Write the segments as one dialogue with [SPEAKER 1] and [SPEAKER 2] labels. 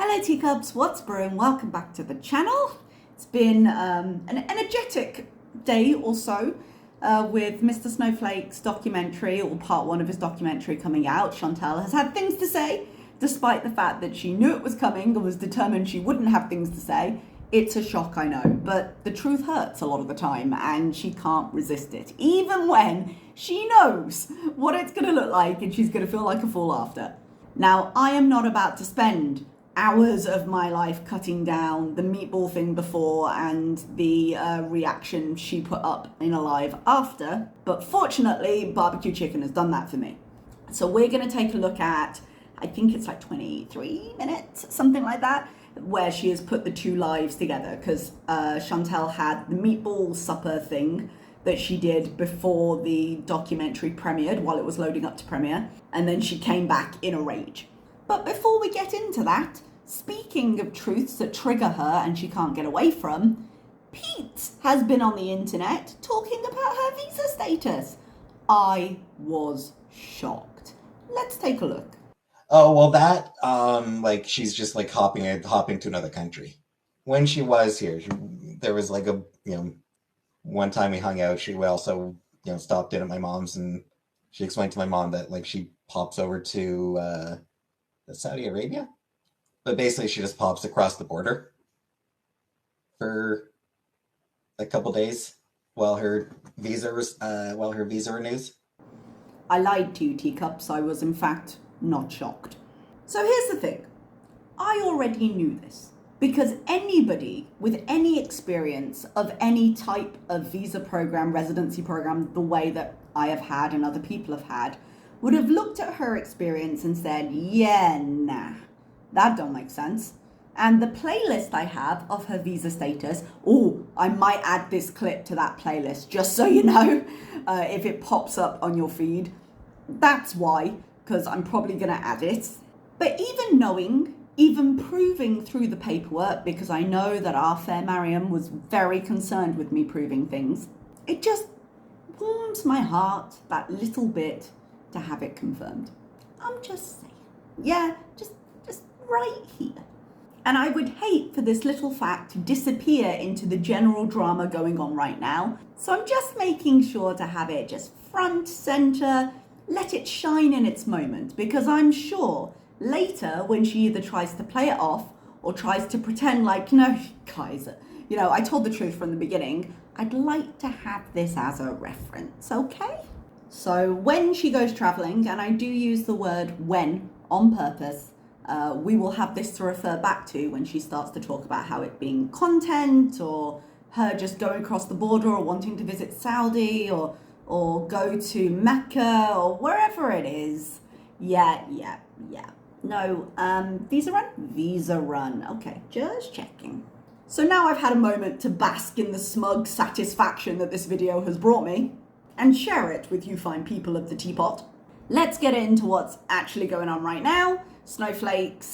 [SPEAKER 1] Hello teacups, what's brewing? Welcome back to the channel. It's been an energetic day or so with Mr. Snowflake's documentary, or part one of his documentary coming out. Chantal has had things to say, despite the fact that she knew it was coming and was determined she wouldn't have things to say. It's a shock, I know, but the truth hurts a lot of the time and she can't resist it, even when she knows what it's going to look like and she's going to feel like a fool after. Now, I am not about to spend hours of my life cutting down the meatball thing before and the reaction she put up in a live after, but fortunately, barbecue chicken has done that for me. So we're going to take a look at, I think it's like 23 minutes, something like that, where she has put the two lives together, because Chantal had the meatball supper thing that she did before the documentary premiered, while it was loading up to premiere, and then she came back in a rage. But before we get into that, speaking of truths that trigger her and she can't get away from, Pete has been on the internet talking about her visa status. I was shocked. Let's take a look.
[SPEAKER 2] Oh, well, that, she's just, hopping to another country. When she was here, there was, one time we hung out, she also, stopped in at my mom's, and she explained to my mom that, she pops over to, Saudi Arabia? But basically, she just pops across the border for a couple days while her visa renews.
[SPEAKER 1] I lied to you, teacups. I was, in fact, not shocked. So here's the thing. I already knew this because anybody with any experience of any type of visa program, residency program, the way that I have had and other people have had, would have looked at her experience and said, yeah, nah, that don't make sense. And the playlist I have of her visa status, I might add this clip to that playlist, just so you know, if it pops up on your feed. That's why, because I'm probably going to add it. But even knowing, even proving through the paperwork, because I know that our fair Mariam was very concerned with me proving things, it just warms my heart that little bit to have it confirmed. I'm just saying. Yeah, just right here. And I would hate for this little fact to disappear into the general drama going on right now. So I'm just making sure to have it just front, center, let it shine in its moment, because I'm sure later when she either tries to play it off or tries to pretend like, no, guys, I told the truth from the beginning, I'd like to have this as a reference, okay? So when she goes traveling, and I do use the word when on purpose, we will have this to refer back to when she starts to talk about how it being content, or her just going across the border, or wanting to visit Saudi, or go to Mecca, or wherever it is. Yeah. No, Visa run. Okay, just checking. So now I've had a moment to bask in the smug satisfaction that this video has brought me, and share it with you fine people of the teapot. Let's get into what's actually going on right now. Snowflake's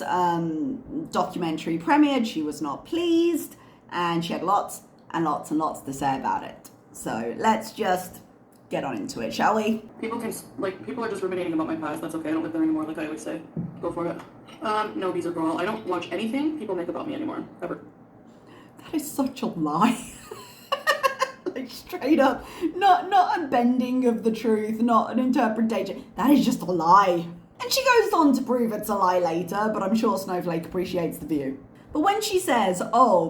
[SPEAKER 1] documentary premiered. She was not pleased, and she had lots and lots and lots to say about it. So let's just get on into it, shall we?
[SPEAKER 3] People are just ruminating about my past. That's okay. I don't live there anymore, like I always say. Go for it. No visa girl. I don't watch anything people make about me anymore, ever.
[SPEAKER 1] That is such a lie. Straight up, not a bending of the truth, not an interpretation. That is just a lie. And she goes on to prove it's a lie later, but I'm sure Snowflake appreciates the view. But when she says,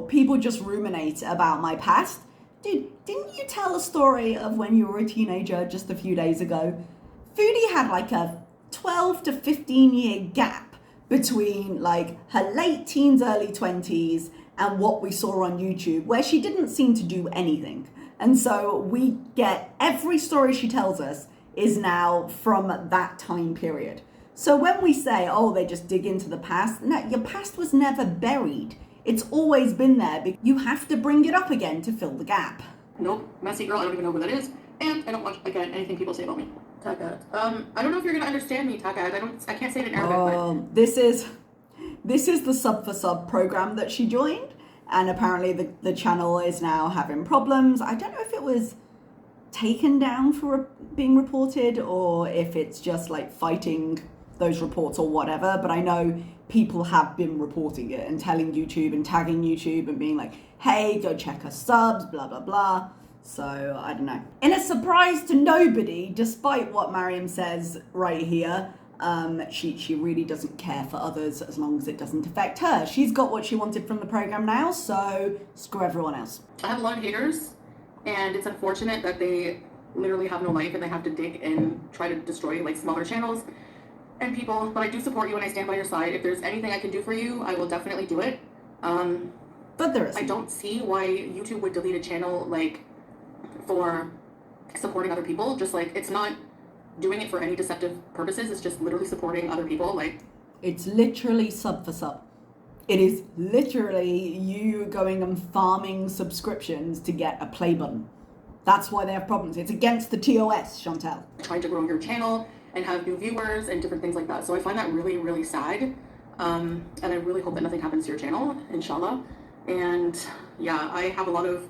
[SPEAKER 1] people just ruminate about my past, dude, didn't you tell a story of when you were a teenager just a few days ago? Foodie had a 12 to 15 year gap between her late teens, early 20s and what we saw on YouTube, where she didn't seem to do anything. And so we get every story she tells us is now from that time period. So when we say, they just dig into the past, no, your past was never buried. It's always been there. You have to bring it up again to fill the gap.
[SPEAKER 3] Nope, messy girl, I don't even know who that is. And I don't watch, again, anything people say about me. Takat. I don't know if you're going to understand me, Takat. I can't say it in Arabic, but...
[SPEAKER 1] This is the sub for sub program that she joined. And apparently the channel is now having problems. I don't know if it was taken down for being reported or if it's just fighting those reports or whatever. But I know people have been reporting it and telling YouTube and tagging YouTube and being like, hey, go check her subs, blah, blah, blah. So, I don't know. In a surprise to nobody, despite what Mariam says right here, she really doesn't care for others as long as it doesn't affect her. She's got what she wanted from the program now, so screw everyone else.
[SPEAKER 3] I have a lot of haters, and it's unfortunate that they literally have no life and they have to dig and try to destroy like smaller channels and people. But I do support you and I stand by your side. If there's anything I can do for you, I will definitely do it.
[SPEAKER 1] But there is.
[SPEAKER 3] I don't see why YouTube would delete a channel like for supporting other people. Just like, it's not doing it for any deceptive purposes. It's just literally supporting other people. Like,
[SPEAKER 1] it's literally sub for sub. It is literally you going and farming subscriptions to get a play button. That's why they have problems. It's against the TOS, Chantal.
[SPEAKER 3] Trying to grow your channel and have new viewers and different things like that. So I find that really, really sad. And I really hope that nothing happens to your channel, inshallah. And yeah, I have a lot of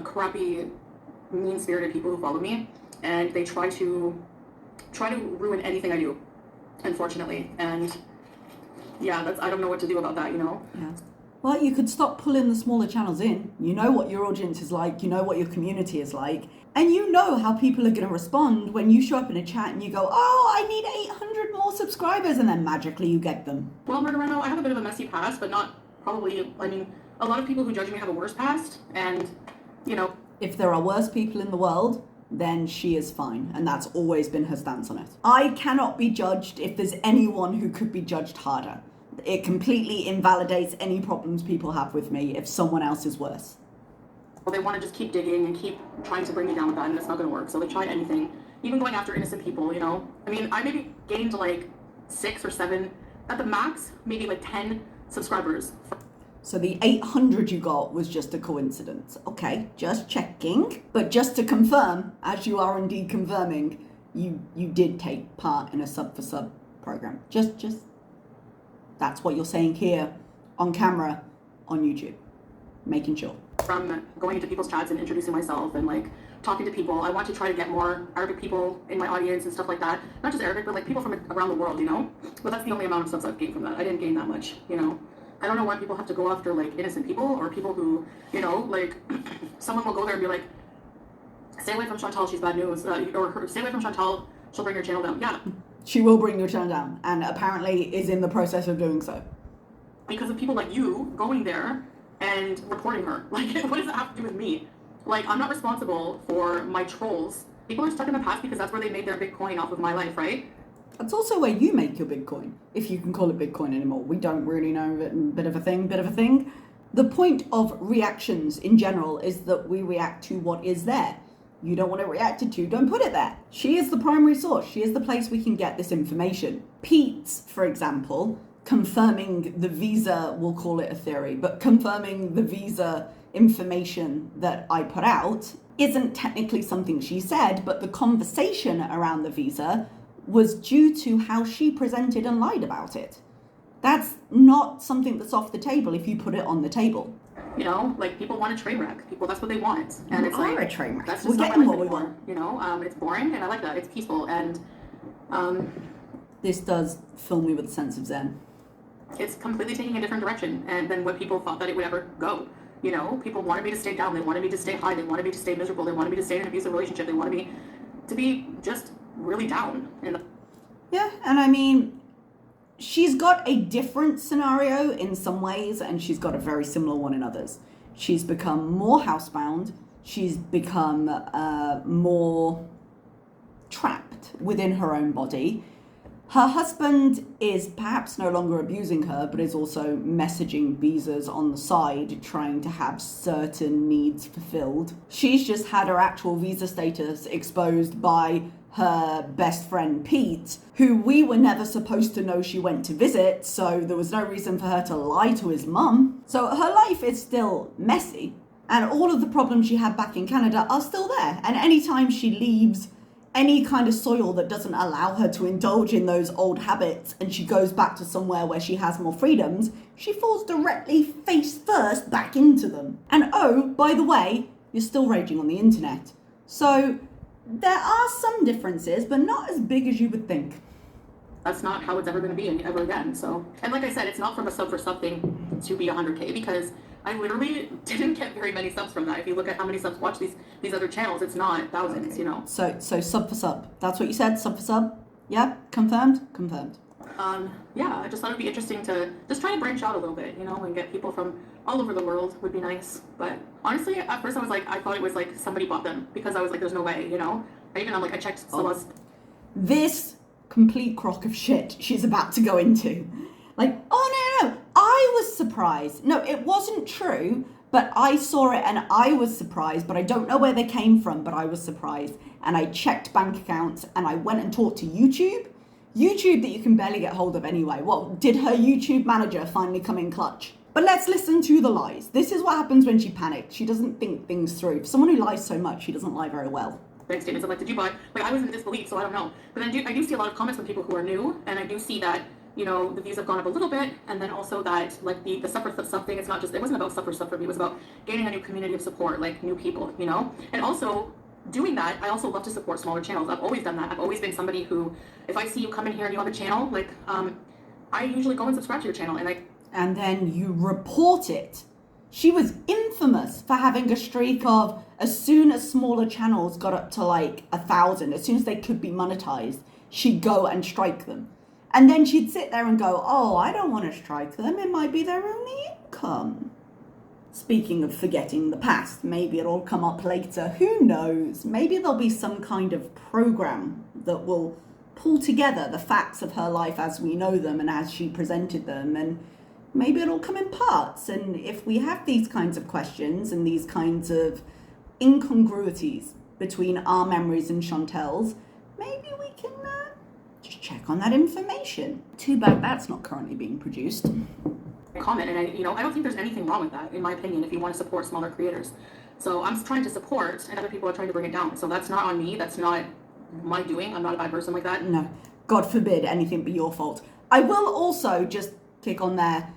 [SPEAKER 3] crappy, mean-spirited people who follow me, and they try to ruin anything I do, unfortunately. And yeah, I don't know what to do about that, you know?
[SPEAKER 1] Yeah. Well, you could stop pulling the smaller channels in. You know what your audience is like, you know what your community is like, and you know how people are going to respond when you show up in a chat and you go, oh, I need 800 more subscribers, and then magically you get them.
[SPEAKER 3] Well, Murderano, I have a bit of a messy past, but not probably, I mean, a lot of people who judge me have a worse past, and, you know.
[SPEAKER 1] If there are worse people in the world, then she is fine, and that's always been her stance on it. I cannot be judged if there's anyone who could be judged harder. It completely invalidates any problems people have with me if someone else is worse.
[SPEAKER 3] Well, they want to just keep digging and keep trying to bring me down with that, and it's not going to work. So they try anything, even going after innocent people, you know? I mean, I maybe gained like 6 or 7, at the max, maybe like 10 subscribers.
[SPEAKER 1] So the 800 you got was just a coincidence. Okay, just checking. But just to confirm, as you are indeed confirming, you did take part in a sub for sub program. Just that's what you're saying here on camera on YouTube. Making sure.
[SPEAKER 3] From going into people's chats and introducing myself and like talking to people, I want to try to get more Arabic people in my audience and stuff like that. Not just Arabic, but like people from around the world, you know? But that's the only amount of subs I've gained from that. I didn't gain that much, you know? I don't know why people have to go after like innocent people or people who, you know, like someone will go there and be like, stay away from Chantal, she's bad news, or stay away from Chantal, she'll bring your channel down. Yeah.
[SPEAKER 1] She will bring your channel down, and apparently is in the process of doing so.
[SPEAKER 3] Because of people like you going there and reporting her. Like, what does that have to do with me? Like, I'm not responsible for my trolls. People are stuck in the past because that's where they made their Bitcoin off of my life, right?
[SPEAKER 1] That's also where you make your Bitcoin, if you can call it Bitcoin anymore. We don't really know, bit of a thing. The point of reactions in general is that we react to what is there. You don't want it reacted to, don't put it there. She is the primary source. She is the place we can get this information. Pete's, for example, confirming the visa, we'll call it a theory, but confirming the visa information that I put out isn't technically something she said, but the conversation around the visa was due to how she presented and lied about it. That's not something that's off the table if you put it on the table.
[SPEAKER 3] You know, like people want a train wreck. People, that's what they want. And it's like,
[SPEAKER 1] a train wreck.
[SPEAKER 3] That's just
[SPEAKER 1] We're
[SPEAKER 3] not
[SPEAKER 1] getting
[SPEAKER 3] my life
[SPEAKER 1] what we
[SPEAKER 3] anymore,
[SPEAKER 1] want.
[SPEAKER 3] you know, it's boring and I like that. It's peaceful and
[SPEAKER 1] This does fill me with a sense of zen.
[SPEAKER 3] It's completely taking a different direction and than what people thought that it would ever go. You know, people wanted me to stay down. They wanted me to stay high. They wanted me to stay miserable. They wanted me to stay in an abusive relationship. They wanted me to be just really down.
[SPEAKER 1] Yeah, and I mean, she's got a different scenario in some ways, and she's got a very similar one in others. She's become more housebound. She's become more trapped within her own body. Her husband is perhaps no longer abusing her, but is also messaging visas on the side, trying to have certain needs fulfilled. She's just had her actual visa status exposed by her best friend Pete, who we were never supposed to know she went to visit, so there was no reason for her to lie to his mum. So her life is still messy, and all of the problems she had back in Canada are still there. And anytime she leaves any kind of soil that doesn't allow her to indulge in those old habits and she goes back to somewhere where she has more freedoms, she falls directly face first back into them. And oh, by the way, you're still raging on the internet. So there are some differences, but not as big as you would think.
[SPEAKER 3] that's not how it's ever going to be ever again. So, and like I said, it's not from a sub for sub thing to be 100K, because I literally didn't get very many subs from that. If you look at how many subs watch these other channels, it's not thousands, you know.
[SPEAKER 1] So sub for sub. That's what you said, sub for sub? Yeah, confirmed? Confirmed.
[SPEAKER 3] Yeah, I just thought it'd be interesting to just try to branch out a little bit, you know, and get people from all over the world would be nice. But honestly, at first I thought it was like somebody bought them, because I was like, there's no way, you know. I checked Celeste.
[SPEAKER 1] This complete crock of shit she's about to go into. Like, oh no, I was surprised. No, it wasn't true, but I saw it and I was surprised, but I don't know where they came from, but I was surprised. And I checked bank accounts and I went and talked to YouTube that you can barely get hold of anyway. What did her YouTube manager finally come in clutch? But let's listen to the lies. This is what happens when she panicked. She doesn't think things through. For someone who lies so much, she doesn't lie very well.
[SPEAKER 3] Bank statements of like, did you buy? Like, I was in disbelief, so I don't know. But then I do see a lot of comments from people who are new, and I do see that, you know, the views have gone up a little bit, and then also that like the suffer something. It's not just, it wasn't about suffer for me. It was about gaining a new community of support, like new people, you know, and also. Doing that, I also love to support smaller channels. I've always done that. I've always been somebody who, if I see you come in here and you have a channel, like, I usually go and subscribe to your channel,
[SPEAKER 1] and then you report it. She was infamous for having a streak of, as soon as smaller channels got up to like 1,000, as soon as they could be monetized, she'd go and strike them. And then she'd sit there and go, oh, I don't want to strike them. It might be their only income. Speaking of forgetting the past, maybe it'll come up later. Who knows? Maybe there'll be some kind of program that will pull together the facts of her life as we know them and as she presented them, and maybe it'll come in parts. And if we have these kinds of questions and these kinds of incongruities between our memories and Chantal's, maybe we can just check on that information. Too bad that's not currently being produced.
[SPEAKER 3] comment, and I don't think there's anything wrong with that, in my opinion, if you want to support smaller creators. So I'm trying to support, and other people are trying to bring it down. So that's not on me. That's not my doing. I'm not a bad person like that.
[SPEAKER 1] No, God forbid anything be your fault. I will also just kick on there.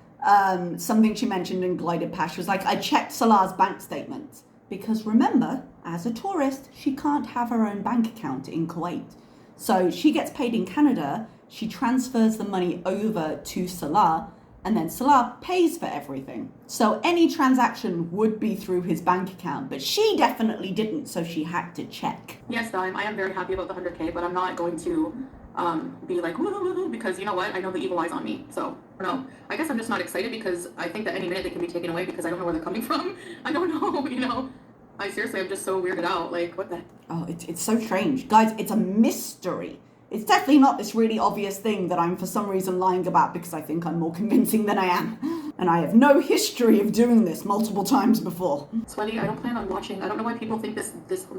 [SPEAKER 1] Something she mentioned in Glided Past was like, I checked Salah's bank statements because remember, as a tourist, she can't have her own bank account in Kuwait. So she gets paid in Canada. She transfers the money over to Salah, and then Salah pays for everything. So any transaction would be through his bank account, but she definitely didn't, so she had to check.
[SPEAKER 3] Yes, I am very happy about the 100K, but I'm not going to be like, woo, because you know what? I know the evil eye's on me. So, no, I guess I'm just not excited because I think that any minute they can be taken away because I don't know where they're coming from. I don't know, I'm just so weirded out. Like, what the?
[SPEAKER 1] Oh, it's so strange. Guys, it's a mystery. It's definitely not this really obvious thing that I'm for some reason lying about because I think I'm more convincing than I am. And I have no history of doing this multiple times before.
[SPEAKER 3] Sweaty, I don't plan on watching. I don't know why people think this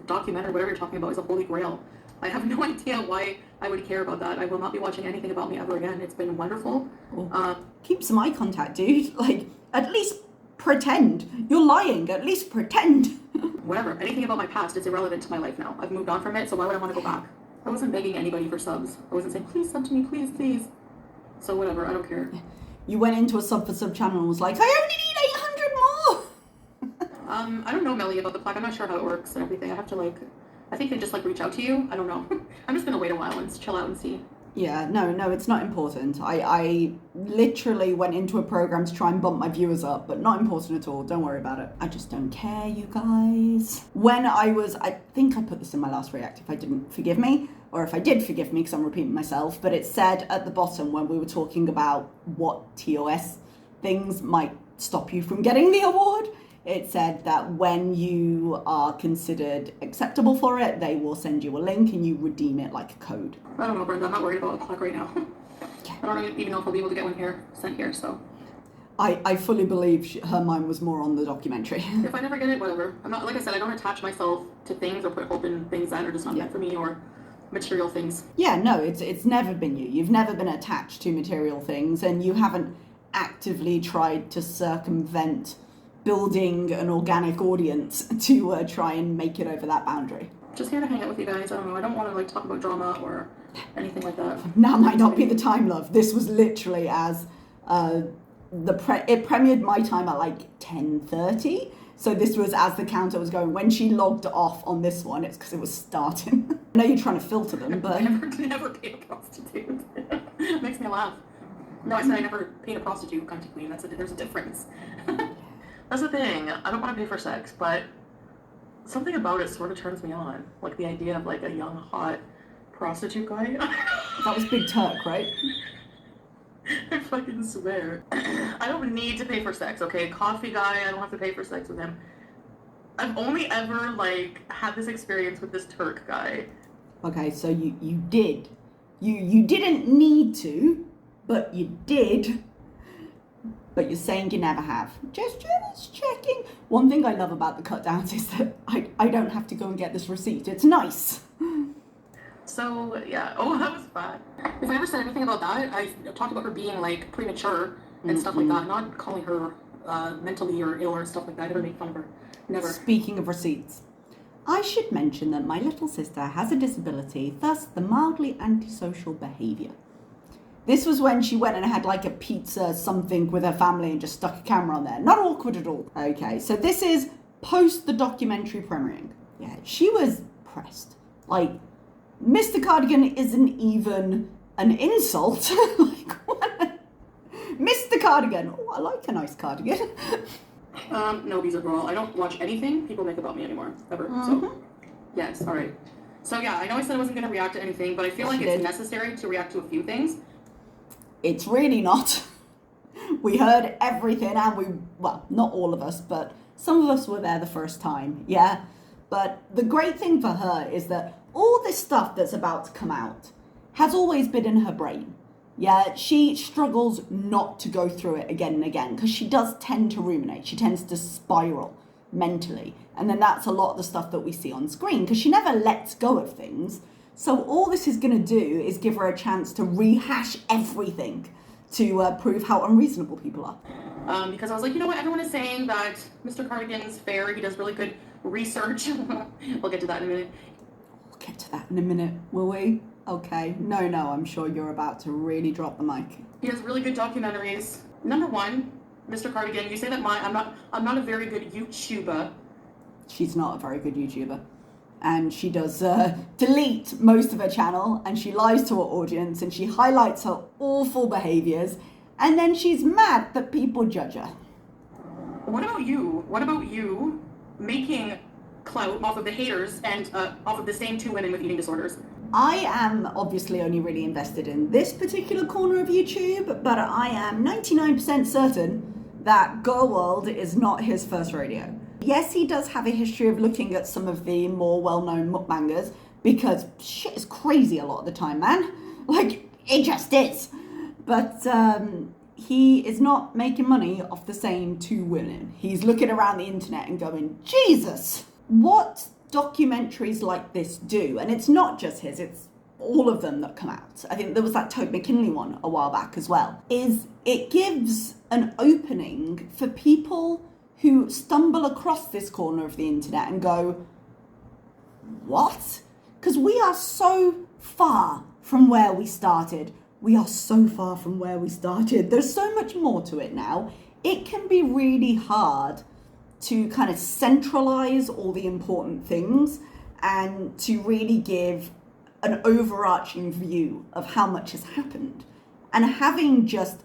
[SPEAKER 3] documentary, whatever you're talking about, is a holy grail. I have no idea why I would care about that. I will not be watching anything about me ever again. It's been wonderful.
[SPEAKER 1] Keep some eye contact, dude. Like, at least pretend. You're lying. At least pretend.
[SPEAKER 3] Whatever. Anything about my past is irrelevant to my life now. I've moved on from it, so why would I want to go back? I wasn't begging anybody for subs. I wasn't saying, please sub to me, please, please. So whatever, I don't care.
[SPEAKER 1] You went into a sub for sub channel and was like, I only need 800 more!
[SPEAKER 3] I don't know, Melly, about the plaque. I'm not sure how it works and everything. I have to, I think they just, reach out to you. I don't know. I'm just gonna wait a while and chill out and see.
[SPEAKER 1] Yeah, no, it's not important. I literally went into a program to try and bump my viewers up, but not important at all. Don't worry about it. I just don't care, you guys. I think I put this in my last react if I didn't, forgive me. Or if I did, forgive me because I'm repeating myself. But it said at the bottom when we were talking about what TOS things might stop you from getting the award, it said that when you are considered acceptable for it, they will send you a link and you redeem it like a code.
[SPEAKER 3] I don't know, Brenda. I'm not worried about a plaque right now. I don't even know if I'll be able to get one sent here, so.
[SPEAKER 1] I fully believe her mind was more on the documentary.
[SPEAKER 3] If I never get it, whatever. I'm not, like I said, I don't attach myself to things or put hope in things that are just not meant for me or material things.
[SPEAKER 1] Yeah, no, it's never been you. You've never been attached to material things and you haven't actively tried to circumvent building an organic audience to try and make it over that boundary.
[SPEAKER 3] Just here to hang out with you guys. I don't know. I don't want to talk about drama or anything like that.
[SPEAKER 1] Now might not be the time, love. This was literally as it premiered my time at 10:30. So this was as the counter was going. When she logged off on this one, it's because it was starting. I know you're trying to filter them, but
[SPEAKER 3] never be a prostitute. me laugh. No, I said I never paid a prostitute to come to clean. There's a difference.
[SPEAKER 4] That's the thing. I don't want to pay for sex, but something about it sort of turns me on. Like the idea of like a young, hot prostitute guy.
[SPEAKER 1] That was Big Turk, right?
[SPEAKER 4] I fucking swear. I don't need to pay for sex, okay? Coffee guy, I don't have to pay for sex with him. I've only ever, like, had this experience with this Turk guy.
[SPEAKER 1] Okay, so you did. You didn't need to, but you did. But you're saying you never have. Just checking. One thing I love about the cut downs is that I don't have to go and get this receipt. It's nice.
[SPEAKER 4] So, yeah. Oh, that was fun.
[SPEAKER 3] If I ever said anything about that, I talked about her being like premature and stuff like that, not calling her mentally or ill or stuff like that. I never make fun of her. Never.
[SPEAKER 1] Speaking of receipts, I should mention that my little sister has a disability, thus the mildly antisocial behaviour. This was when she went and had like a pizza something with her family and just stuck a camera on there. Not awkward at all. Okay, so this is post the documentary premiering. Yeah, she was pressed. Like, Mr. Cardigan isn't even an insult. Like, what? Mr. Cardigan. Oh, I like a nice cardigan.
[SPEAKER 3] No, Visa girl. I don't watch anything people make about me anymore, ever. So, yes, all right. So yeah, I know I said I wasn't going to react to anything, but I feel like it's necessary to react to a few things.
[SPEAKER 1] It's really not. We heard everything and well, not all of us, but some of us were there the first time, yeah? But the great thing for her is that all this stuff that's about to come out has always been in her brain. Yeah, she struggles not to go through it again and again because she does tend to ruminate. She tends to spiral mentally. And then that's a lot of the stuff that we see on screen because she never lets go of things. So all this is going to do is give her a chance to rehash everything to prove how unreasonable people are.
[SPEAKER 3] Because I was like, you know what, everyone is saying that Mr. Cardigan's fair, he does really good research. We'll get to that in a minute.
[SPEAKER 1] We'll get to that in a minute, will we? Okay. No, I'm sure you're about to really drop the mic.
[SPEAKER 3] He has really good documentaries. Number one, Mr. Cardigan, you say that I'm not a very good YouTuber.
[SPEAKER 1] She's not a very good YouTuber. And she does delete most of her channel, and she lies to her audience, and she highlights her awful behaviours, and then she's mad that people judge her.
[SPEAKER 3] What about you? What about you making clout off of the haters and off of the same two women with eating disorders?
[SPEAKER 1] I am obviously only really invested in this particular corner of YouTube, but I am 99% certain that Girl World is not his first rodeo. Yes, he does have a history of looking at some of the more well-known mukbangers because shit is crazy a lot of the time, man. Like, it just is. But he is not making money off the same two women. He's looking around the internet and going, Jesus, what documentaries like this do, and it's not just his, it's all of them that come out. I think there was that Tote McKinley one a while back as well, is it gives an opening for people who stumble across this corner of the internet and go, what? Because we are so far from where we started. We are so far from where we started. There's so much more to it now. It can be really hard to kind of centralize all the important things and to really give an overarching view of how much has happened. And having just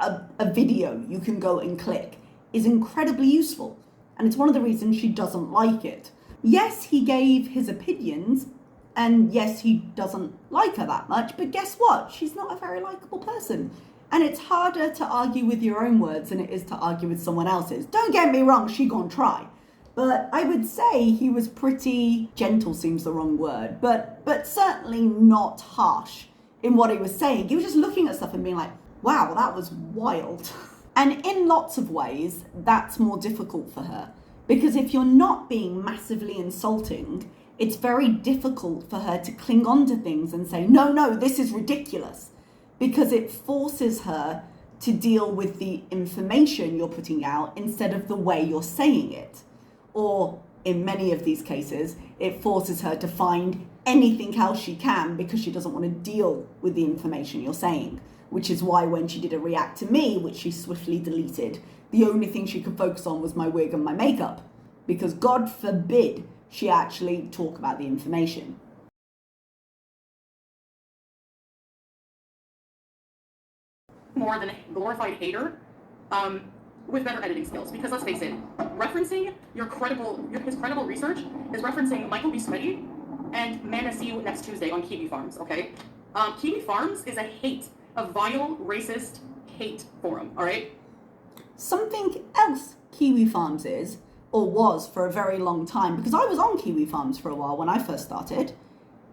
[SPEAKER 1] a video you can go and click is incredibly useful. And it's one of the reasons she doesn't like it. Yes, he gave his opinions, and yes, he doesn't like her that much, but guess what? She's not a very likable person. And it's harder to argue with your own words than it is to argue with someone else's. Don't get me wrong, she gonna try. But I would say he was pretty gentle, seems the wrong word, but certainly not harsh in what he was saying. He was just looking at stuff and being like, wow, that was wild. And in lots of ways, that's more difficult for her. Because if you're not being massively insulting, it's very difficult for her to cling on to things and say, no, this is ridiculous. Because it forces her to deal with the information you're putting out instead of the way you're saying it. Or in many of these cases, it forces her to find anything else she can because she doesn't want to deal with the information you're saying. Which is why when she did a react to me, which she swiftly deleted, the only thing she could focus on was my wig and my makeup. Because God forbid she actually talk about the information.
[SPEAKER 3] more than a glorified hater, with better editing skills. Because let's face it, referencing his credible research is referencing Michael B. Smitty and Man, See You Next Tuesday on Kiwi Farms, okay? Kiwi Farms is a vile, racist hate forum, all right?
[SPEAKER 1] Something else Kiwi Farms is, or was for a very long time, because I was on Kiwi Farms for a while when I first started,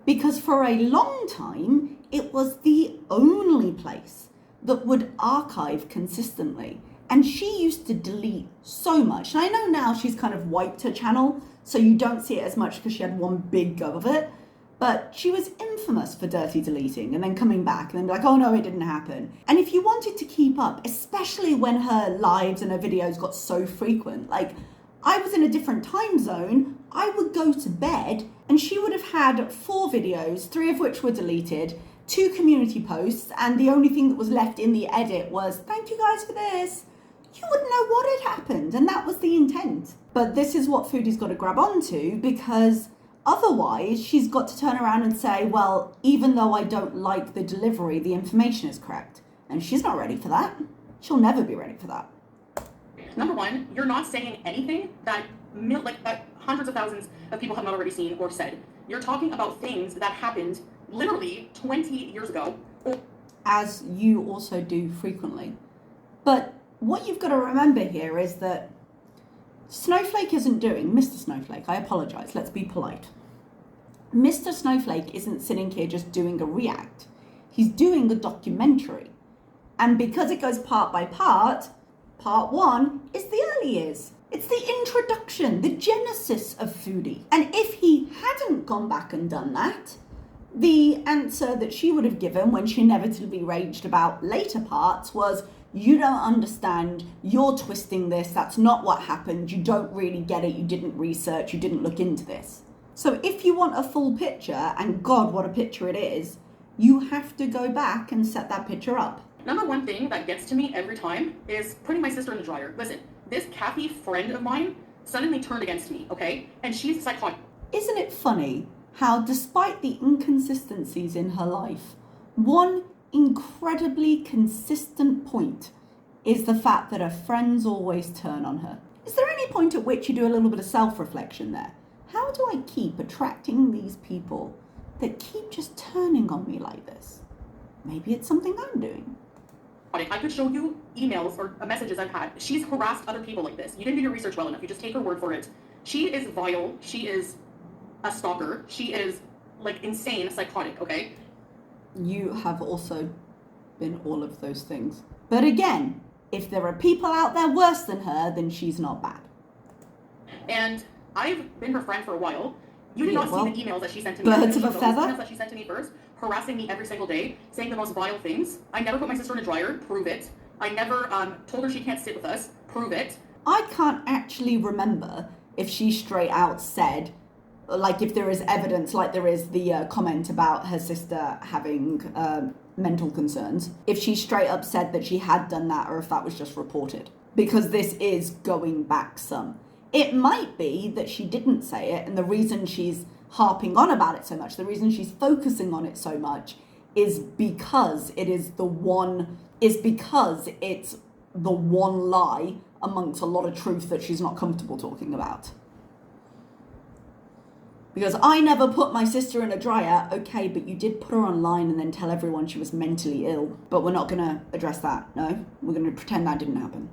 [SPEAKER 1] because for a long time, it was the only place that would archive consistently. And she used to delete so much. And I know now she's kind of wiped her channel, so you don't see it as much because she had one big go of it. But she was infamous for dirty deleting and then coming back and then be like, oh no, it didn't happen. And if you wanted to keep up, especially when her lives and her videos got so frequent, like I was in a different time zone, I would go to bed and she would have had 4 videos, 3 of which were deleted, 2 community posts, and the only thing that was left in the edit was, thank you guys for this. You wouldn't know what had happened, and that was the intent. But this is what Foodie's got to grab onto, because otherwise she's got to turn around and say, well, even though I don't like the delivery, the information is correct. And she's not ready for that. She'll never be ready for that.
[SPEAKER 3] Number one, you're not saying anything that hundreds of thousands of people have not already seen or said. You're talking about things that happened literally 20 years ago.
[SPEAKER 1] As you also do frequently. But what you've got to remember here is that Snowflake isn't doing, Mr. Snowflake, I apologize, let's be polite. Mr. Snowflake isn't sitting here just doing a react. He's doing a documentary. And because it goes part by part 1 is the early years. It's the introduction, the genesis of Foodie. And if he hadn't gone back and done that, the answer that she would have given when she inevitably raged about later parts was, you don't understand, you're twisting this, that's not what happened, you don't really get it, you didn't research, you didn't look into this. So if you want a full picture, and God, what a picture it is, you have to go back and set that picture up.
[SPEAKER 3] Number one thing that gets to me every time is putting my sister in the dryer. Listen, this Kathy friend of mine suddenly turned against me, okay? And she's psychotic.
[SPEAKER 1] Isn't it funny how, despite the inconsistencies in her life, one incredibly consistent point is the fact that her friends always turn on her? Is there any point at which you do a little bit of self-reflection there? How do I keep attracting these people that keep just turning on me like this? Maybe it's something I'm doing.
[SPEAKER 3] I could show you emails or messages I've had. She's harassed other people like this. You didn't do your research well enough. You just take her word for it. She is vile. She is a stalker. She is like insane, psychotic, okay?
[SPEAKER 1] You have also been all of those things. But again, if there are people out there worse than her, then she's not bad.
[SPEAKER 3] And I've been her friend for a while. You did not see the emails that she sent to me.
[SPEAKER 1] Birds of a feather?
[SPEAKER 3] Emails that she sent to me first, harassing me every single day, saying the most vile things. I never put my sister in a dryer. Prove it. I never told her she can't sit with us. Prove it.
[SPEAKER 1] I can't actually remember if she straight out said, like if there is evidence, like there is the comment about her sister having mental concerns, if she straight up said that she had done that or if that was just reported. Because this is going back some. It might be that she didn't say it, and the reason she's harping on about it so much, the reason she's focusing on it so much is because it's the one lie amongst a lot of truth that she's not comfortable talking about. Because I never put my sister in a dryer, okay, but you did put her online and then tell everyone she was mentally ill. But we're not going to address that, no? We're going to pretend that didn't happen.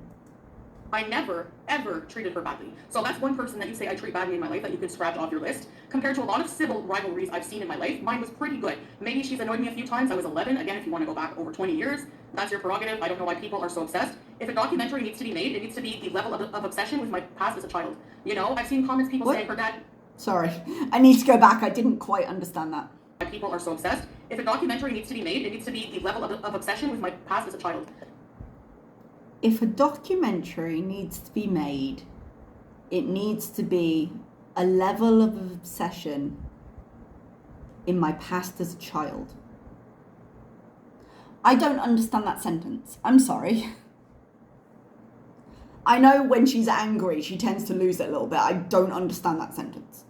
[SPEAKER 3] I never, ever treated her badly. So that's one person that you say I treat badly in my life that you could scratch off your list. Compared to a lot of civil rivalries I've seen in my life, mine was pretty good. Maybe she's annoyed me a few times. I was 11. Again, if you want to go back over 20 years, that's your prerogative. I don't know why people are so obsessed. If a documentary needs to be made, it needs to be the level of obsession with my past as a child. You know, I've seen comments people saying her dad...
[SPEAKER 1] Sorry, I need to go back. I didn't quite understand that.
[SPEAKER 3] People are so obsessed. If a documentary needs to be made, it needs to be the level of obsession with my past as a child.
[SPEAKER 1] If a documentary needs to be made, it needs to be a level of obsession in my past as a child. I don't understand that sentence. I'm sorry. I know when she's angry, she tends to lose it a little bit. I don't understand that sentence.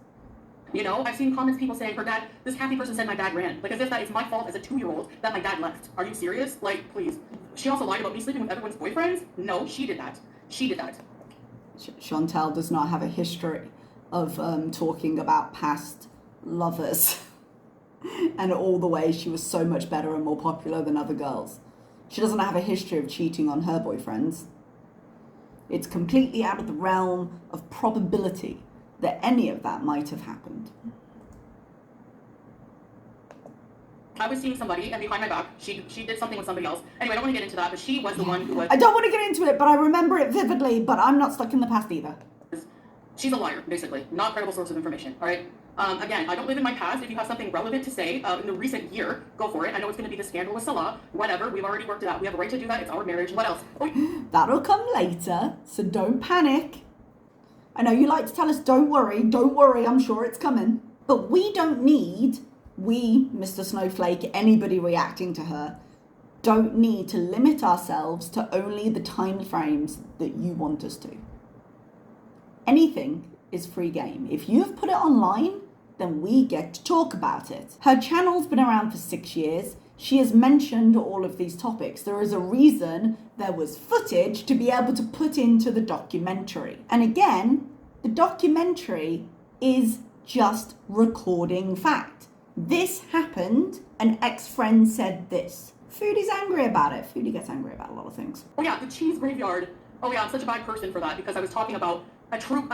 [SPEAKER 3] You know, I've seen comments, people saying, her dad, this Kathy person said my dad ran. Like, as if that is my fault as a 2-year-old that my dad left. Are you serious? Like, please. She also lied about me sleeping with everyone's boyfriends? No, she did that. She did that.
[SPEAKER 1] Chantal does not have a history of talking about past lovers and all the ways she was so much better and more popular than other girls. She doesn't have a history of cheating on her boyfriends. It's completely out of the realm of probability that any of that might have happened.
[SPEAKER 3] I was seeing somebody, and behind my back, she did something with somebody else. Anyway, I don't want to get into that, but she was the one who was...
[SPEAKER 1] I don't want to get into it, but I remember it vividly, but I'm not stuck in the past either.
[SPEAKER 3] She's a liar, basically. Not a credible source of information, all right? Again, I don't live in my past. If you have something relevant to say in the recent year, go for it. I know it's going to be the scandal with Salah. Whatever, we've already worked it out. We have a right to do that. It's our marriage. What else? Oh.
[SPEAKER 1] That'll come later, so don't panic. I know you like to tell us, don't worry, I'm sure it's coming. But we don't need, Mr. Snowflake, anybody reacting to her, don't need to limit ourselves to only the time frames that you want us to. Anything is free game. If you've put it online, then we get to talk about it. Her channel's been around for 6 years. She has mentioned all of these topics. There is a reason there was footage to be able to put into the documentary. And again, the documentary is just recording fact. This happened, an ex-friend said this. Foodie's angry about it. Foodie gets angry about a lot of things.
[SPEAKER 3] Oh yeah, the cheese graveyard. Oh yeah, I'm such a bad person for that because I was talking about a true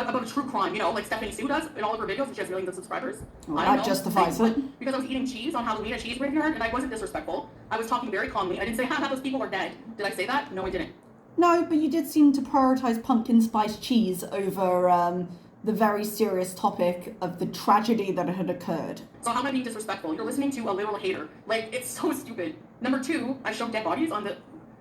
[SPEAKER 3] crime, you know, like Stephanie Sue does in all of her videos, and she has millions of subscribers.
[SPEAKER 1] Well, that justifies it.
[SPEAKER 3] Because I was eating cheese on Halloween at Cheese Graveyard, and I wasn't disrespectful. I was talking very calmly. I didn't say, those people are dead. Did I say that? No, I didn't.
[SPEAKER 1] No, but you did seem to prioritize pumpkin spice cheese over the very serious topic of the tragedy that had occurred.
[SPEAKER 3] So how am I being disrespectful? You're listening to a literal hater. Like, it's so stupid. Number 2, I showed dead bodies on the...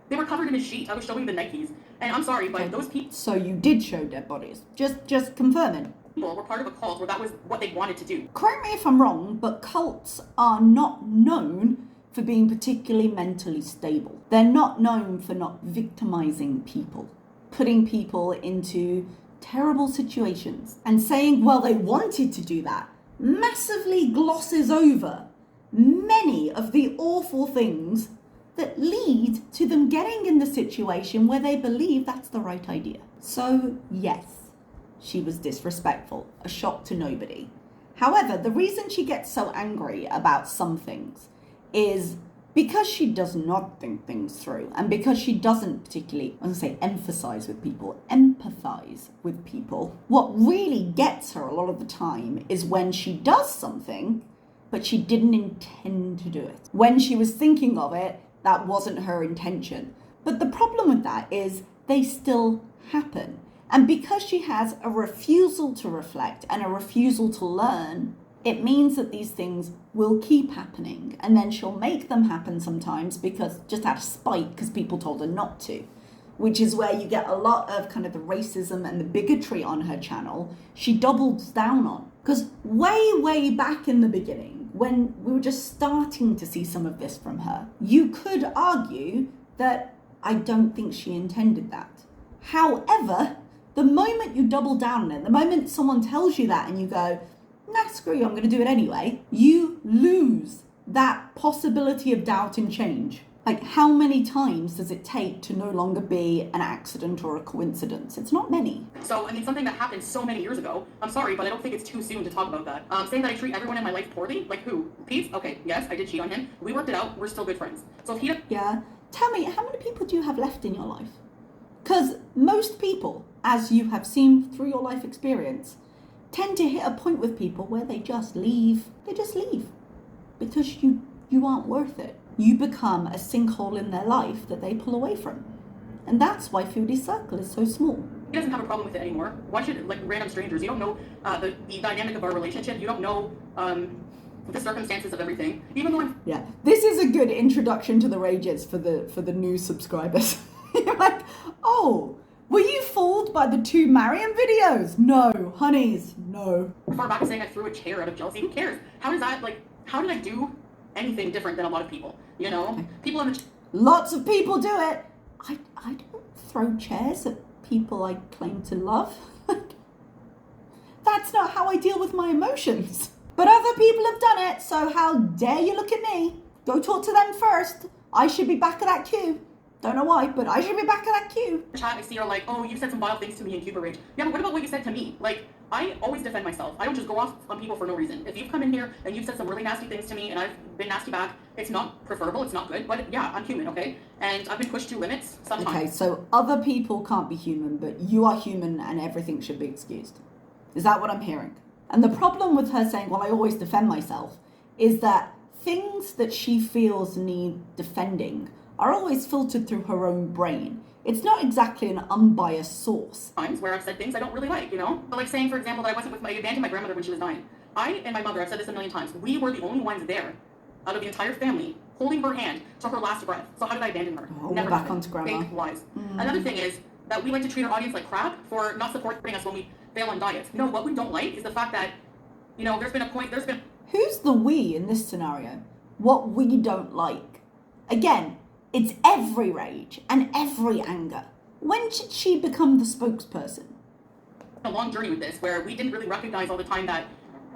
[SPEAKER 3] They were covered in a sheet. I was showing the Nikes. And I'm sorry, but those people...
[SPEAKER 1] So you did show dead bodies. Just confirming.
[SPEAKER 3] People were part of a cult where that was what they wanted to do.
[SPEAKER 1] Correct me if I'm wrong, but cults are not known for being particularly mentally stable. They're not known for not victimizing people, putting people into terrible situations, and saying, well, they wanted to do that, massively glosses over many of the awful things that lead to them getting in the situation where they believe that's the right idea. So, yes, she was disrespectful, a shock to nobody. However, the reason she gets so angry about some things is because she does not think things through, and because she doesn't particularly, I was going to say emphasize with people, empathize with people. What really gets her a lot of the time is when she does something, but she didn't intend to do it. When she was thinking of it, that wasn't her intention. But the problem with that is they still happen. And because she has a refusal to reflect and a refusal to learn, it means that these things will keep happening. And then she'll make them happen sometimes because just out of spite, because people told her not to. Which is where you get a lot of kind of the racism and the bigotry on her channel. She doubles down on. Because way back in the beginning, when we were just starting to see some of this from her, you could argue that I don't think she intended that. However, the moment you double down on it, the moment someone tells you that and you go, nah, screw you, I'm going to do it anyway, you lose that possibility of doubt and change. Like, how many times does it take to no longer be an accident or a coincidence? It's not many.
[SPEAKER 3] So, I mean, something that happened so many years ago, I'm sorry, but I don't think it's too soon to talk about that. Saying that I treat everyone in my life poorly? Like who? Pete? Okay, yes, I did cheat on him. We worked it out. We're still good friends. So if he...
[SPEAKER 1] Yeah. Tell me, how many people do you have left in your life? Because most people, as you have seen through your life experience, tend to hit a point with people where they just leave. They just leave. Because you aren't worth it. You become a sinkhole in their life that they pull away from. And that's why Foodie's circle is so small.
[SPEAKER 3] He doesn't have a problem with it anymore. Why should, like, random strangers? You don't know the dynamic of our relationship. You don't know the circumstances of everything. Even though I'm...
[SPEAKER 1] Yeah, this is a good introduction to the rages for the new subscribers. You're like, oh, were you fooled by the 2 Mariam videos? No, honeys, no.
[SPEAKER 3] Far back as saying I threw a chair out of jealousy. Who cares? How did I do anything different than a lot of people? You know? Okay. People in the...
[SPEAKER 1] Lots of people do it. I don't throw chairs at people I claim to love. that's not how I deal with my emotions. But other people have done it, so how dare you look at me? Go talk to them first. I should be back of that queue. Don't know why, but I should be back of that queue.
[SPEAKER 3] Chat, I see you're like, oh, you said some vile things to me in Cuba Rage. Yeah, but what about what you said to me? Like, I always defend myself. I don't just go off on people for no reason. If you've come in here and you've said some really nasty things to me and I've been nasty back, it's not preferable, it's not good, but yeah, I'm human, okay? And I've been pushed to limits sometimes.
[SPEAKER 1] Okay, so other people can't be human, but you are human and everything should be excused. Is that what I'm hearing? And the problem with her saying, well, I always defend myself, is that things that she feels need defending are always filtered through her own brain. It's not exactly an unbiased source.
[SPEAKER 3] Times where I've said things I don't really like, you know? But like saying, for example, that I wasn't with I abandoned my grandmother when she was 9. I and my mother, I've said this a million times, we were the only ones there out of the entire family holding her hand to her last breath. So how did I abandon her?
[SPEAKER 1] Oh, we're back onto grandma.
[SPEAKER 3] Fake lies. Another thing is that we like to treat our audience like crap for not supporting us when we fail on diets. You know, what we don't like is the fact that, you know, there's been
[SPEAKER 1] Who's the we in this scenario? What we don't like? Again, it's every rage and every anger. When should she become the spokesperson?
[SPEAKER 3] a long journey with this where we didn't really recognize all the time that,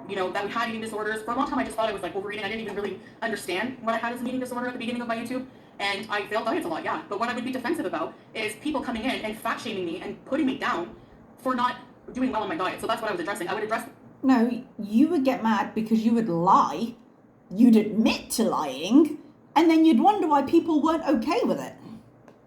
[SPEAKER 3] you know, that we had eating disorders. For a long time, I just thought I was like overeating. I didn't even really understand what I had as an eating disorder at the beginning of my YouTube. And I failed diets a lot, yeah. But what I would be defensive about is people coming in and fat shaming me and putting me down for not doing well on my diet. So that's what I was addressing. I would address.
[SPEAKER 1] No, you would get mad because you would lie. You'd admit to lying. And then you'd wonder why people weren't okay with it.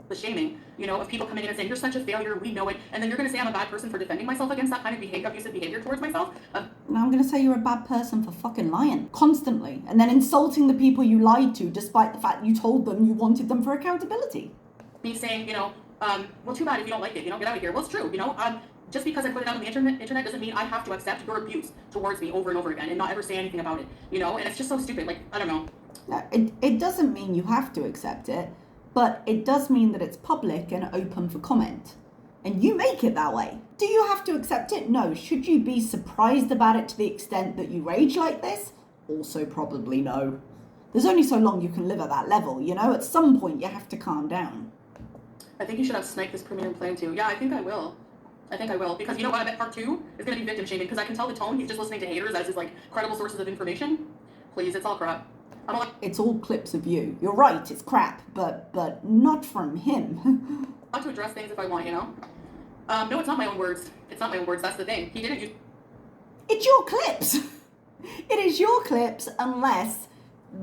[SPEAKER 3] The shaming, you know, of people coming in and saying, you're such a failure, we know it. And then you're going to say I'm a bad person for defending myself against that kind of abusive behavior towards myself.
[SPEAKER 1] Now I'm going to say you're a bad person for fucking lying constantly. And then insulting the people you lied to despite the fact you told them you wanted them for accountability.
[SPEAKER 3] Me saying, you know, well, too bad if you don't like it, you know, get out of here. Well, it's true, you know, just because I put it out on the internet doesn't mean I have to accept your abuse towards me over and over again and not ever say anything about it, you know? And it's just so stupid. Like, I don't know.
[SPEAKER 1] No, it doesn't mean you have to accept it, but it does mean that it's public and open for comment. And you make it that way. Do you have to accept it? No. Should you be surprised about it to the extent that you rage like this? Also probably no. There's only so long you can live at that level, you know? At some point you have to calm down.
[SPEAKER 3] I think you should have sniped this premium plan too. Yeah, I think I will. Because you know what? I bet part 2 is going to be victim shaming because I can tell the tone. He's just listening to haters as his, like, credible sources of information. Please, it's all crap.
[SPEAKER 1] It's all clips of you. You're right, it's crap, but not from him.
[SPEAKER 3] I want to address things if I want, you know? No, it's not my own words. It's not my own words. That's the thing. He didn't use...
[SPEAKER 1] It's your clips. It is your clips unless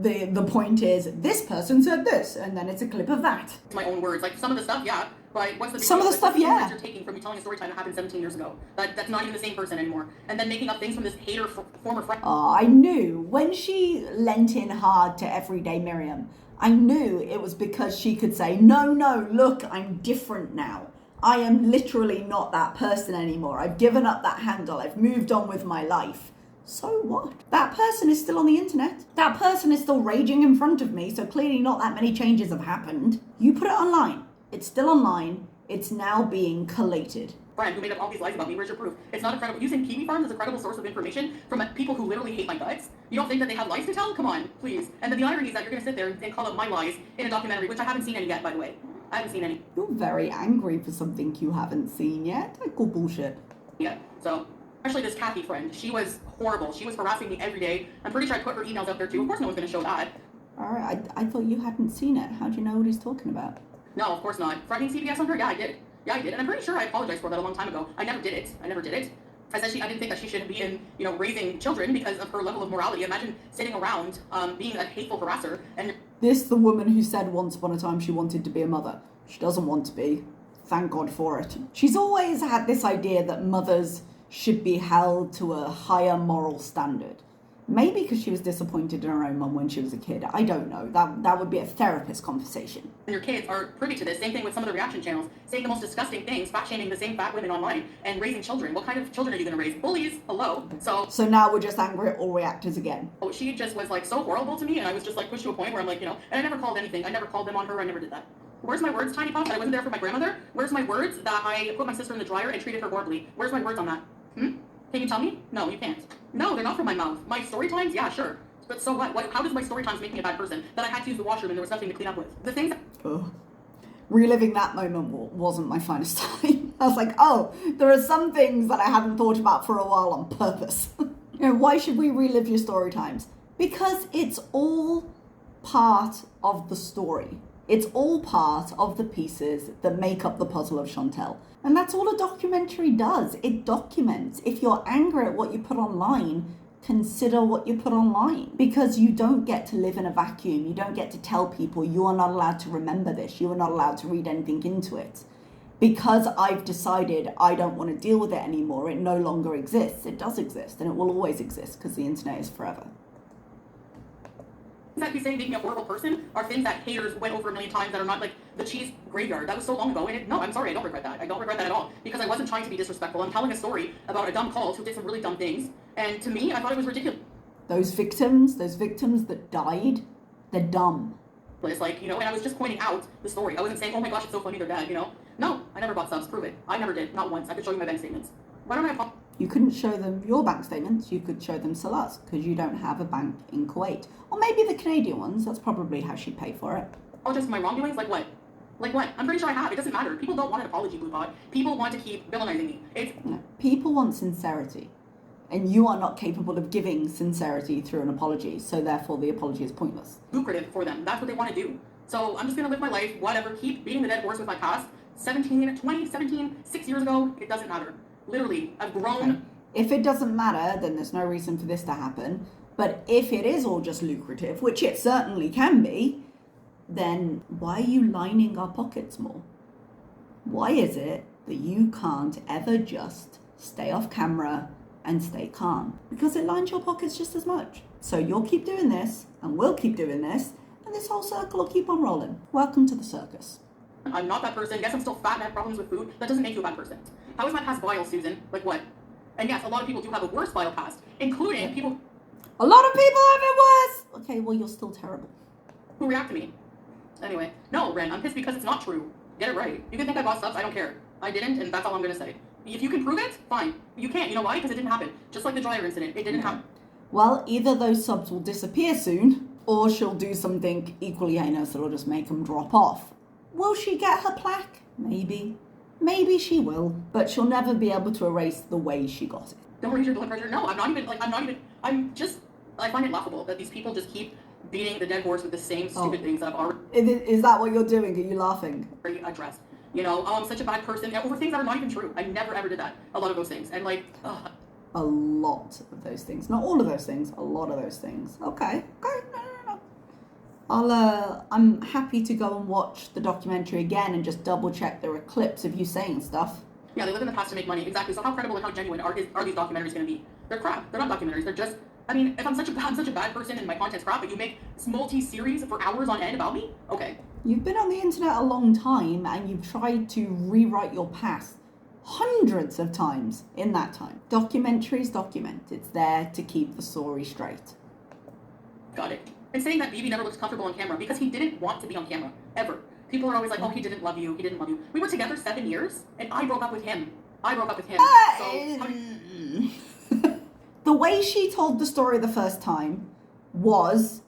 [SPEAKER 1] the point is this person said this and then it's a clip of that.
[SPEAKER 3] It's my own words. Like some of the stuff, yeah. But what's the
[SPEAKER 1] some of the stuff, yeah.
[SPEAKER 3] You're taking from me telling a story time that happened 17 years ago. That's not even the same person anymore. And then making up things from this hater former friend.
[SPEAKER 1] Oh, I knew when she lent in hard to Everyday Mariam, I knew it was because she could say, no, look, I'm different now. I am literally not that person anymore. I've given up that handle. I've moved on with my life. So what? That person is still on the internet. That person is still raging in front of me, so clearly not that many changes have happened. You put it online. It's still online. It's now being collated.
[SPEAKER 3] Friend who made up all these lies about me. Where's your proof? It's not a credible. Using kiwi farms as a credible source of information from people who literally hate my guts. You don't think that they have lies to tell? Come on, please. And then the irony is that you're going to sit there and call up my lies in a documentary, which I haven't seen any yet, by the way. I haven't seen any.
[SPEAKER 1] You're very angry for something you haven't seen yet. I call bullshit.
[SPEAKER 3] Yeah, so... Especially this Kathy friend. She was horrible. She was harassing me every day. I'm pretty sure I put her emails out there too. Of course no one's going to show that.
[SPEAKER 1] Alright, I thought you hadn't seen it. How do you know what he's talking about?
[SPEAKER 3] No, of course not. Threatening CBS on her? Yeah, I did. And I'm pretty sure I apologized for that a long time ago. I never did it. I said I didn't think that she should be in, you know, raising children because of her level of morality. Imagine sitting around being a hateful harasser and...
[SPEAKER 1] This the woman who said once upon a time she wanted to be a mother. She doesn't want to be. Thank God for it. She's always had this idea that mothers should be held to a higher moral standard. Maybe because she was disappointed in her own mum when she was a kid. I don't know. That would be a therapist conversation.
[SPEAKER 3] And your kids are privy to this. Same thing with some of the reaction channels. Saying the most disgusting things, fat-shaming the same fat women online, and raising children. What kind of children are you going to raise? Bullies? Hello? So
[SPEAKER 1] now we're just angry at all reactors again.
[SPEAKER 3] Oh, she just was like so horrible to me, and I was just like pushed to a point where I'm like, you know, and I never called anything. I never called them on her. I never did that. Where's my words, Tiny Pop, that I wasn't there for my grandmother? Where's my words that I put my sister in the dryer and treated her horribly? Where's my words on that? Can you tell me? No, you can't. No, they're not from my mouth. My story times? Yeah, sure. But so what? How does my story times make me a bad person? That I had to use the washroom and there was nothing to clean up with. The things...
[SPEAKER 1] Reliving that moment wasn't my finest time. I was like, oh, there are some things that I haven't thought about for a while on purpose. Why should we relive your story times? Because it's all part of the story. It's all part of the pieces that make up the puzzle of Chantal. And that's all a documentary does. It documents. If you're angry at what you put online, consider what you put online. Because you don't get to live in a vacuum. You don't get to tell people you are not allowed to remember this. You are not allowed to read anything into it. Because I've decided I don't want to deal with it anymore, it no longer exists. It does exist, and it will always exist because the internet is forever.
[SPEAKER 3] That he's saying making a horrible person are things that haters went over a million times that are not like the cheese graveyard. That was so long ago. And no, I'm sorry, I don't regret that. I don't regret that at all because I wasn't trying to be disrespectful. I'm telling a story about a dumb cult who did some really dumb things. And to me, I thought it was ridiculous.
[SPEAKER 1] Those victims that died, they're dumb.
[SPEAKER 3] It's like, and I was just pointing out the story. I wasn't saying, oh my gosh, it's so funny they're dead, No, I never bought subs. Prove it. I never did. Not once. I could show you my bank statements. Why don't I
[SPEAKER 1] You couldn't show them your bank statements, you could show them Salah's, because you don't have a bank in Kuwait. Or maybe the Canadian ones, that's probably how she'd pay for it.
[SPEAKER 3] apologize for my wrongdoings? Like what? Like what? I'm pretty sure I have. It doesn't matter. People don't want an apology, Bluebot. People want to keep villainizing me.
[SPEAKER 1] No, people want sincerity. And you are not capable of giving sincerity through an apology, so therefore the apology is pointless.
[SPEAKER 3] Lucrative for them. That's what they want to do. So I'm just going to live my life, whatever, keep beating the dead horse with my past. 17, 20, 17, 6 years ago, it doesn't matter. Literally, I've grown.
[SPEAKER 1] Okay. If it doesn't matter, then there's no reason for this to happen. But if it is all just lucrative, which it certainly can be, then why are you lining our pockets more? Why is it that you can't ever just stay off camera and stay calm? Because it lines your pockets just as much. So you'll keep doing this, and we'll keep doing this, and this whole circle will keep on rolling. Welcome to the circus.
[SPEAKER 3] I'm not that person. Yes, I'm still fat and have problems with food. That doesn't make you a bad person. How is my past vile, Susan? Like what? And yes, a lot of people do have a worse vile past, including people...
[SPEAKER 1] A lot of people have it worse! Okay, well, you're still terrible.
[SPEAKER 3] ...who react to me. Anyway, no, Ren, I'm pissed because it's not true. Get it right. You can think I bought subs, I don't care. I didn't, and that's all I'm gonna say. If you can prove it, fine. You can't. You know why? Because it didn't happen. Just like the dryer incident. It didn't happen.
[SPEAKER 1] Well, either those subs will disappear soon, or she'll do something equally heinous that'll just make them drop off. Will she get her plaque? Maybe. Maybe she will. But she'll never be able to erase the way she got it.
[SPEAKER 3] Don't raise your blood pressure. No, I'm just, I find it laughable that these people just keep beating the dead horse with the same stupid things that I've already...
[SPEAKER 1] Is that what you're doing? Are you laughing?
[SPEAKER 3] ...addressed. I'm such a bad person. Over things that are not even true. I never ever did that. A lot of those things. And like, ugh.
[SPEAKER 1] A lot of those things. Not all of those things. A lot of those things. Okay. No. I'm happy to go and watch the documentary again and just double check there are clips of you saying stuff.
[SPEAKER 3] Yeah, they live in the past to make money. Exactly. So how credible and how genuine are these documentaries going to be? They're crap. They're not documentaries. They're just... I mean, if I'm such a bad person and my content's crap, but you make multi-series for hours on end about me? Okay.
[SPEAKER 1] You've been on the internet a long time and you've tried to rewrite your past hundreds of times in that time. Documentaries document. It's there to keep the story straight.
[SPEAKER 3] Got it. And saying that BB never looks comfortable on camera because he didn't want to be on camera. Ever. People are always like, oh, he didn't love you. He didn't love you. We were together 7 years and I broke up with him.
[SPEAKER 1] The way she told the story the first time was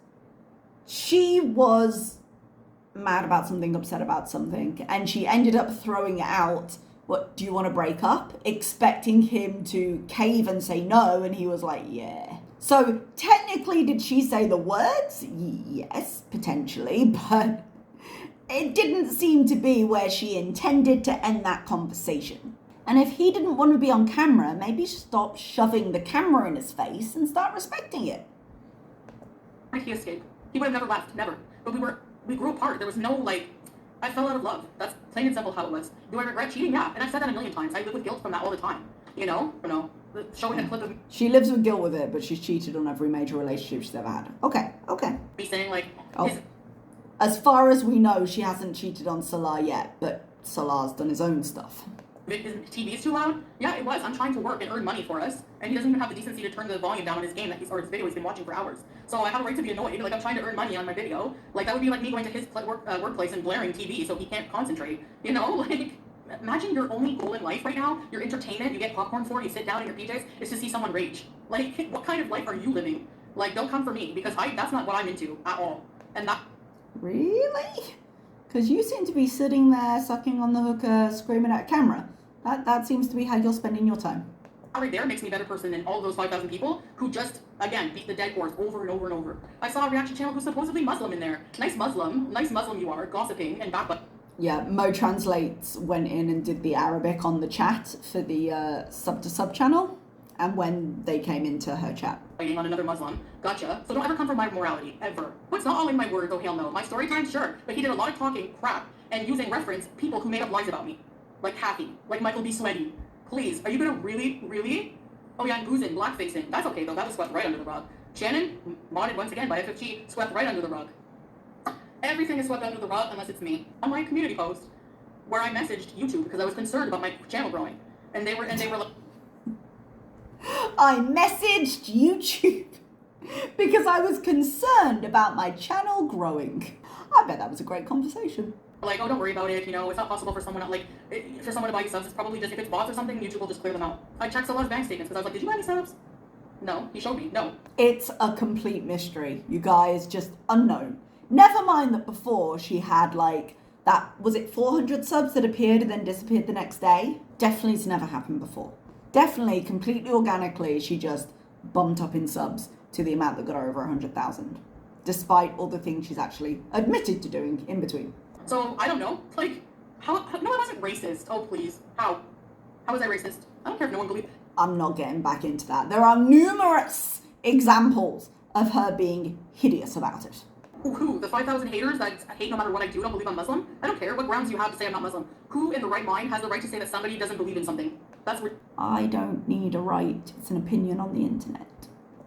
[SPEAKER 1] she was mad about something, upset about something, and she ended up throwing it out. What, do you want to break up? Expecting him to cave and say no, and he was like, yeah. So technically, did she say the words? Yes, potentially, but it didn't seem to be where she intended to end that conversation. And if he didn't want to be on camera, maybe stop shoving the camera in his face and start respecting it.
[SPEAKER 3] He escaped. He would have never left, never. But we grew apart. There was no, I fell out of love. That's plain and simple how it was. Do I regret cheating? Yeah. And I've said that a million times. I live with guilt from that all the time. Or no? Showing a clip of...
[SPEAKER 1] She lives with guilt with it, but she's cheated on every major relationship she's ever had. Okay.
[SPEAKER 3] Me saying,
[SPEAKER 1] As far as we know, she hasn't cheated on Salah yet, but Salah's done his own stuff.
[SPEAKER 3] His TV is too loud? Yeah, it was. I'm trying to work and earn money for us, and he doesn't even have the decency to turn the volume down on his game or his video he's been watching for hours. So I have a right to be annoyed. I'm trying to earn money on my video. That would be like me going to his workplace and blaring TV so he can't concentrate. Imagine your only goal in life right now, your entertainment, you get popcorn for, you sit down in your PJs, is to see someone rage. What kind of life are you living? Don't come for me, because that's not what I'm into at all. And that... Really?
[SPEAKER 1] Because you seem to be sitting there sucking on the hookah, screaming at camera. That seems to be how you're spending your time.
[SPEAKER 3] That right there makes me a better person than all those 5,000 people who just, again, beat the dead horse over and over and over. I saw a reaction channel who's supposedly Muslim in there. Nice Muslim you are, gossiping and backbiting.
[SPEAKER 1] Yeah, Mo Translates went in and did the Arabic on the chat for the sub-to-sub channel, and when they came into her chat.
[SPEAKER 3] On another Muslim. Gotcha. So don't ever come for my morality, ever. It's not all in my words, oh hell no. My story time, sure, but he did a lot of talking crap and using reference people who made up lies about me. Like Happy, like Michael B. Sweaty. Please, are you gonna really? Oh yeah, I'm boozing, blackfacing. That's okay though, that was swept right under the rug. Shannon, modded once again by FFG, swept right under the rug. Everything is swept under the rug unless it's me. On my community post, where I messaged YouTube because I was concerned about my channel growing. And they were like,
[SPEAKER 1] I messaged YouTube because I was concerned about my channel growing. I bet that was a great conversation.
[SPEAKER 3] like, oh, don't worry about it, you know, it's not possible for someone to buy you subs. It's probably just, if it's bots or something, YouTube will just clear them out. I checked Salah's bank statements because I was like, did you buy any subs? No. He showed me. No.
[SPEAKER 1] It's a complete mystery, you guys, just unknown. Never mind that before she had was it 400 subs that appeared and then disappeared the next day? Definitely it's never happened before. Definitely, completely organically, she just bumped up in subs to the amount that got her over 100,000, despite all the things she's actually admitted to doing in between.
[SPEAKER 3] So, I don't know, how no, I wasn't racist. Oh, please. How was I racist? I don't care if no one believes.
[SPEAKER 1] I'm not getting back into that. There are numerous examples of her being hideous about it.
[SPEAKER 3] Who? The 5,000 haters that hate no matter what I do, don't believe I'm Muslim? I don't care. What grounds do you have to say I'm not Muslim? Who in the right mind has the right to say that somebody doesn't believe in something? That's
[SPEAKER 1] I don't need a right. It's an opinion on the internet.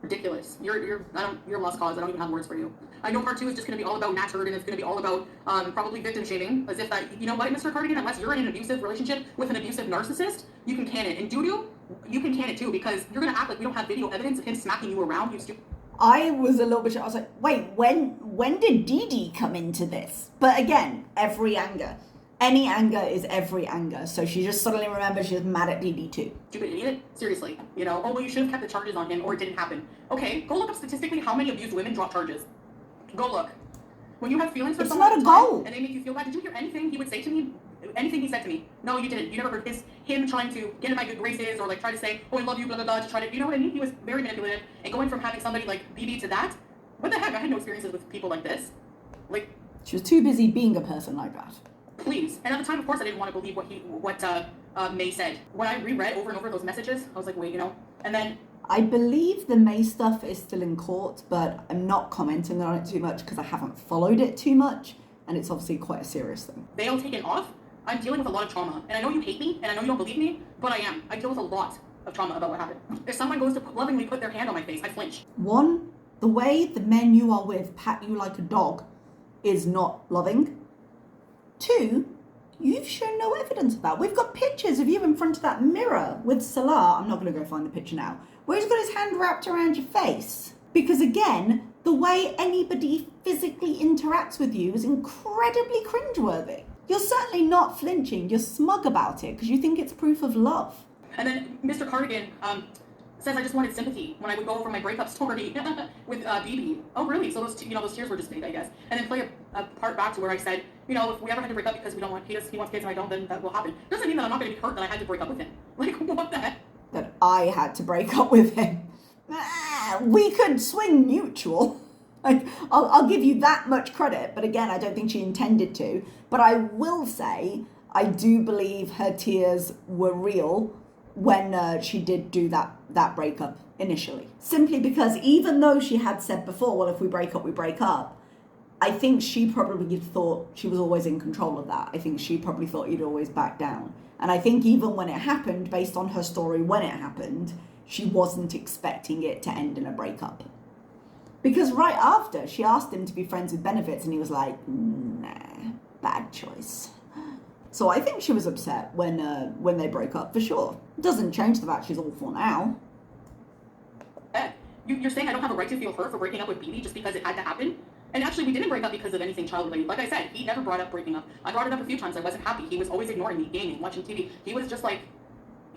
[SPEAKER 3] ridiculous. You're a lost cause. I don't even have words for you. I know part 2 is just going to be all about natured, and it's going to be all about probably victim shaming, as if that, you know what, Mr. Cardigan, unless you're in an abusive relationship with an abusive narcissist, you can can it. And doo-doo, you can can it too, because you're going to act like we don't have video evidence of him smacking you around, you stupid.
[SPEAKER 1] I was a little bit shocked. I was like, wait, when did Dee Dee come into this? But again, every anger. Any anger is every anger. So she just suddenly remembered she was mad at Dee Dee too.
[SPEAKER 3] Stupid idiot. Seriously. You know, oh, well, you should have kept the charges on him, or it didn't happen. Okay, go look up statistically how many abused women drop charges. Go look. When you have feelings for someone,
[SPEAKER 1] it's not a goal.
[SPEAKER 3] And they make you feel bad. Did you hear anything he would say to me? Anything he said to me? No, you didn't. You never heard him trying to get in my good graces, or try to say, oh, I love you, blah, blah, blah, to try to, you know what I mean? He was very manipulative. And going from having somebody like BB to that, what the heck? I had no experiences with people like this.
[SPEAKER 1] She was too busy being a person like that.
[SPEAKER 3] Please. And at the time, of course, I didn't want to believe what May said. When I reread over and over those messages, I was like, wait, you know? And then
[SPEAKER 1] I believe the May stuff is still in court, but I'm not commenting on it too much because I haven't followed it too much, and it's obviously quite a serious thing.
[SPEAKER 3] Veil taken off, I'm dealing with a lot of trauma. And I know you hate me, and I know you don't believe me, but I am. I deal with a lot of trauma about what happened. If someone goes to lovingly put their hand on my face, I flinch.
[SPEAKER 1] 1, the way the men you are with pat you like a dog is not loving. 2, you've shown no evidence of that. We've got pictures of you in front of that mirror with Salah. I'm not going to go find the picture now. Where he's got his hand wrapped around your face. Because again, the way anybody physically interacts with you is incredibly cringeworthy. You're certainly not flinching. You're smug about it because you think it's proof of love.
[SPEAKER 3] And then Mr. Cardigan says I just wanted sympathy when I would go over my breakup story with BB. Oh, really? So those tears were just fake, I guess. And then play a part back to where I said, you know, if we ever had to break up because he wants kids and I don't, then that will happen. Doesn't mean that I'm not going to be hurt that I had to break up with him. What the heck?
[SPEAKER 1] That I had to break up with him. We could swing mutual. I'll give you that much credit, but again, I don't think she intended to. But I will say, I do believe her tears were real when she did do that breakup initially. Simply because even though she had said before, well, if we break up, we break up, I think she probably thought she was always in control of that. I think she probably thought you'd always back down. And I think even when it happened, based on her story when it happened, she wasn't expecting it to end in a breakup. Because right after, she asked him to be friends with benefits, and he was like, nah, bad choice. So I think she was upset when they broke up, for sure. Doesn't change the fact she's awful now.
[SPEAKER 3] You're saying I don't have a right to feel hurt for breaking up with BB just because it had to happen? And actually, we didn't break up because of anything child-related. Like I said, he never brought up breaking up. I brought it up a few times. I wasn't happy. He was always ignoring me, gaming, watching TV. He was just another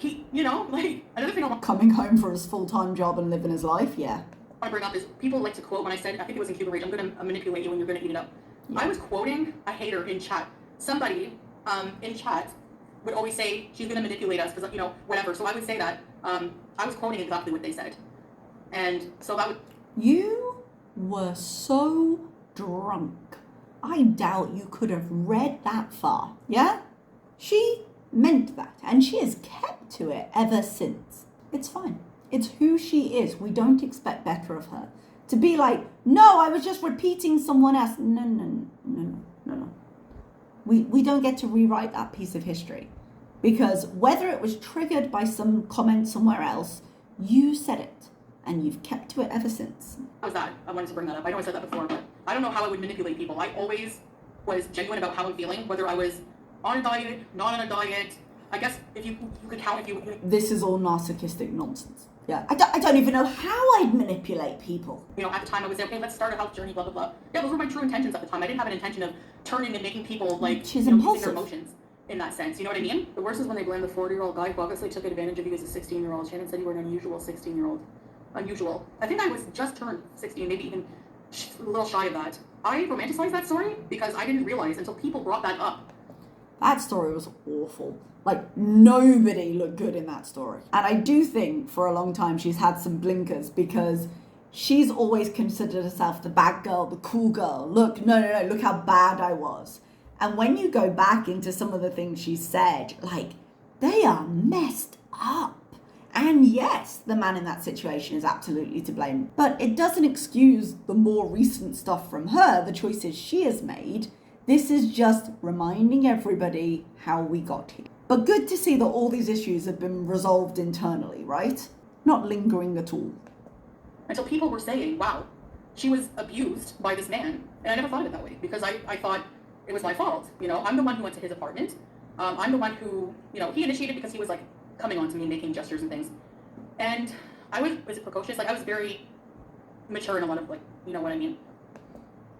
[SPEAKER 3] thing I want
[SPEAKER 1] Coming home for his full-time job and living his life, yeah.
[SPEAKER 3] to bring up is people like to quote when I said, I think it was in Cuban Rage, I'm going to manipulate you and you're going to eat it up. Yeah. I was quoting a hater in chat. Somebody in chat would always say she's going to manipulate us because, whatever. So I would say that. I was quoting exactly what they said. And so that would...
[SPEAKER 1] You were so drunk. I doubt you could have read that far. Yeah? She meant that, and she has kept to it ever since. It's fine. It's who she is. We don't expect better of her. To be like, no, I was just repeating someone else. No. We don't get to rewrite that piece of history. Because whether it was triggered by some comment somewhere else, you said it. And you've kept to it ever since.
[SPEAKER 3] How was that? I wanted to bring that up. I know I said that before, but I don't know how I would manipulate people. I always was genuine about how I'm feeling, whether I was on a diet, not on a diet. I guess if you could count if you...
[SPEAKER 1] This is all narcissistic nonsense. Yeah, I don't even know how I'd manipulate people.
[SPEAKER 3] At the time I would say, okay, let's start a health journey, blah, blah, blah. Yeah, those were my true intentions at the time. I didn't have an intention of turning and making people,
[SPEAKER 1] She's
[SPEAKER 3] using
[SPEAKER 1] impulsive.
[SPEAKER 3] their emotions in that sense. You know what I mean? The worst is when they blame the 40-year-old guy who obviously took advantage of you as a 16-year-old. Shannon said you were an unusual 16-year-old. Unusual. I think I was just turned 16, maybe even a little shy of that. I romanticized that story because I didn't realize until people brought that up.
[SPEAKER 1] That story was awful. Nobody looked good in that story. And I do think for a long time she's had some blinkers because she's always considered herself the bad girl, the cool girl. Look, no, look how bad I was. And when you go back into some of the things she said, they are messed up. And yes, the man in that situation is absolutely to blame. But it doesn't excuse the more recent stuff from her, the choices she has made. This is just reminding everybody how we got here. But good to see that all these issues have been resolved internally, right? Not lingering at all.
[SPEAKER 3] Until people were saying, wow, she was abused by this man. And I never thought of it that way because I thought it was my fault. I'm the one who went to his apartment. I'm the one who, he initiated because he was coming on to me, making gestures and things. And I was it precocious? I was very mature in a lot of, you know what I mean?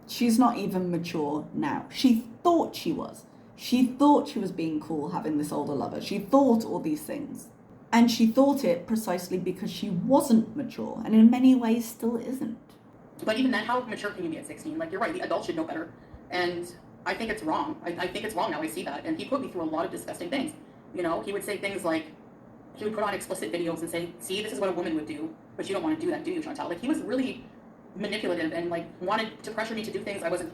[SPEAKER 1] She's not even mature now. She thought she was. She thought she was being cool having this older lover. She thought all these things. And she thought it precisely because she wasn't mature, and in many ways still isn't.
[SPEAKER 3] But even then, how mature can you be at 16? You're right, the adults should know better. And I think it's wrong. I think it's wrong now, I see that. And he put me through a lot of disgusting things. He would say things like, he would put on explicit videos and say, see, this is what a woman would do, but you don't want to do that, do you, Chantal? He was really manipulative and wanted to pressure me to do things I wasn't.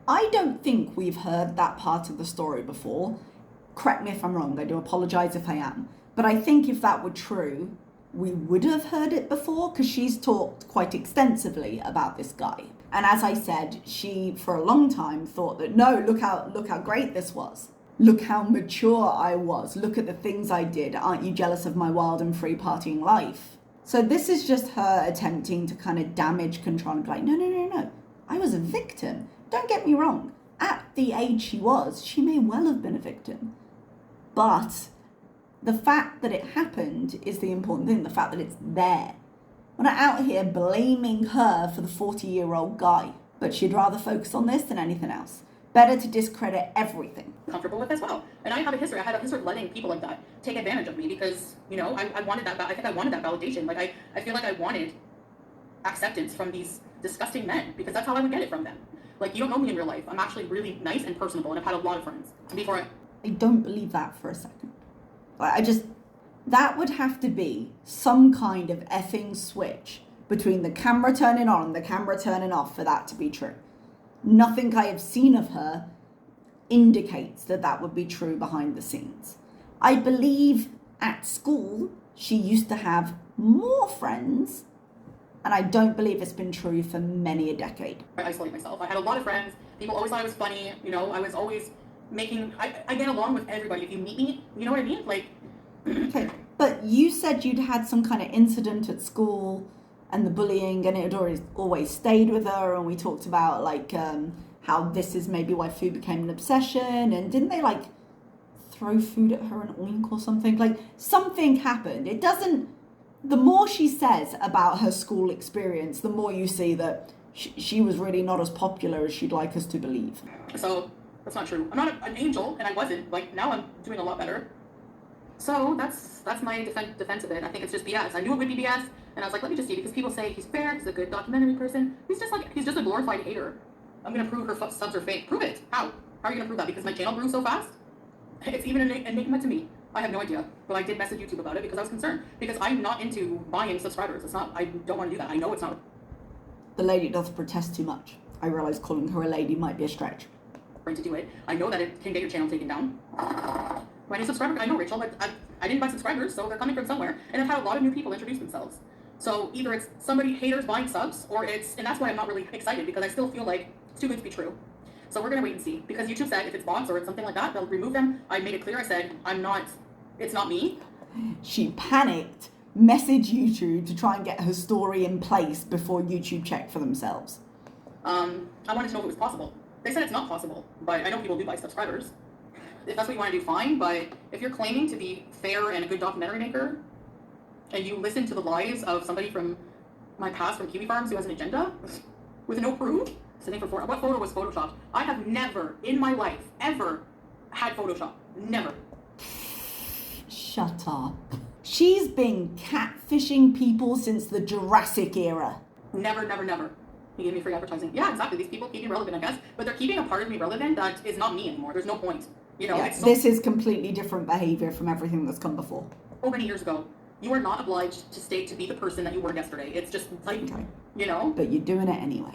[SPEAKER 1] I don't think we've heard that part of the story before. Correct me if I'm wrong, I do apologize if I am. But I think if that were true, we would have heard it before because she's talked quite extensively about this guy. And as I said, she for a long time thought that, no, look how great this was. Look how mature I was. Look at the things I did. Aren't you jealous of my wild and free partying life? So this is just her attempting to kind of damage control and be like, no. I was a victim. Don't get me wrong. At the age she was, she may well have been a victim. But the fact that it happened is the important thing. The fact that it's there. We're not out here blaming her for the 40-year-old guy. But she'd rather focus on this than anything else. Better to discredit everything.
[SPEAKER 3] Comfortable with as well. And I have a history. I had a history of letting people like that take advantage of me because, I wanted that. I think I wanted that validation. I feel like I wanted acceptance from these disgusting men because that's how I would get it from them. You don't know me in real life. I'm actually really nice and personable, and I've had a lot of friends.
[SPEAKER 1] I don't believe that for a second. That would have to be some kind of effing switch between the camera turning on and the camera turning off for that to be true. Nothing I have seen of her indicates that would be true behind the scenes. I believe at school she used to have more friends, and I don't believe it's been true for many a decade.
[SPEAKER 3] I isolate myself. I had a lot of friends. People always thought I was funny. I was always I get along with everybody. If you meet me, you know what I mean?
[SPEAKER 1] Okay, but you said you'd had some kind of incident at school and the bullying, and it had always stayed with her, and we talked about how this is maybe why food became an obsession, and didn't they throw food at her and oink or something? Something happened. It doesn't, the more she says about her school experience, the more you see that she was really not as popular as she'd like us to believe.
[SPEAKER 3] So that's not true. I'm not an angel, and I wasn't. Now I'm doing a lot better. So that's my defense of it. I think it's just BS. I knew it would be BS, and I was like, let me just see, because people say he's fair, he's a good documentary person. He's just a glorified hater. I'm gonna prove her subs are fake. Prove it. How? How are you gonna prove that? Because my channel grew so fast? It's even an enigma to me. I have no idea. But I did message YouTube about it because I was concerned. Because I'm not into buying subscribers. It's not, I don't want to do that. I know it's not.
[SPEAKER 1] The lady does protest too much. I realise calling her a lady might be a stretch.
[SPEAKER 3] Right to do it. I know that it can get your channel taken down. My new subscriber, I know, Rachel, but I didn't buy subscribers, so they're coming from somewhere. And I've had a lot of new people introduce themselves. So either it's somebody haters buying subs, or it's, and that's why I'm not really excited, because I still feel like it's too good to be true. So we're going to wait and see. Because YouTube said if it's bots or it's something like that, they'll remove them. I made it clear. I said, it's not me.
[SPEAKER 1] She panicked, messaged YouTube to try and get her story in place before YouTube checked for themselves.
[SPEAKER 3] I wanted to know if it was possible. They said it's not possible, but I know people do buy subscribers. If that's what you want to do, fine, but if you're claiming to be fair and a good documentary maker, and you listen to the lies of somebody from my past from Kiwi Farms who has an agenda, with no proof, sitting for what photo was photoshopped? I have never, in my life, ever had Photoshop. Never.
[SPEAKER 1] Shut up. She's been catfishing people since the Jurassic era.
[SPEAKER 3] Never, never, never. He gave me free advertising. Yeah, exactly. These people keep me relevant, I guess. But they're keeping a part of me relevant that is not me anymore. There's no point. You know,
[SPEAKER 1] Yeah,
[SPEAKER 3] it's
[SPEAKER 1] this is completely different behaviour from everything that's come before.
[SPEAKER 3] so many years ago. You are not obliged to stay to be the person that you were yesterday. It's just like,
[SPEAKER 1] Okay.
[SPEAKER 3] you know,
[SPEAKER 1] But you're doing it anyway.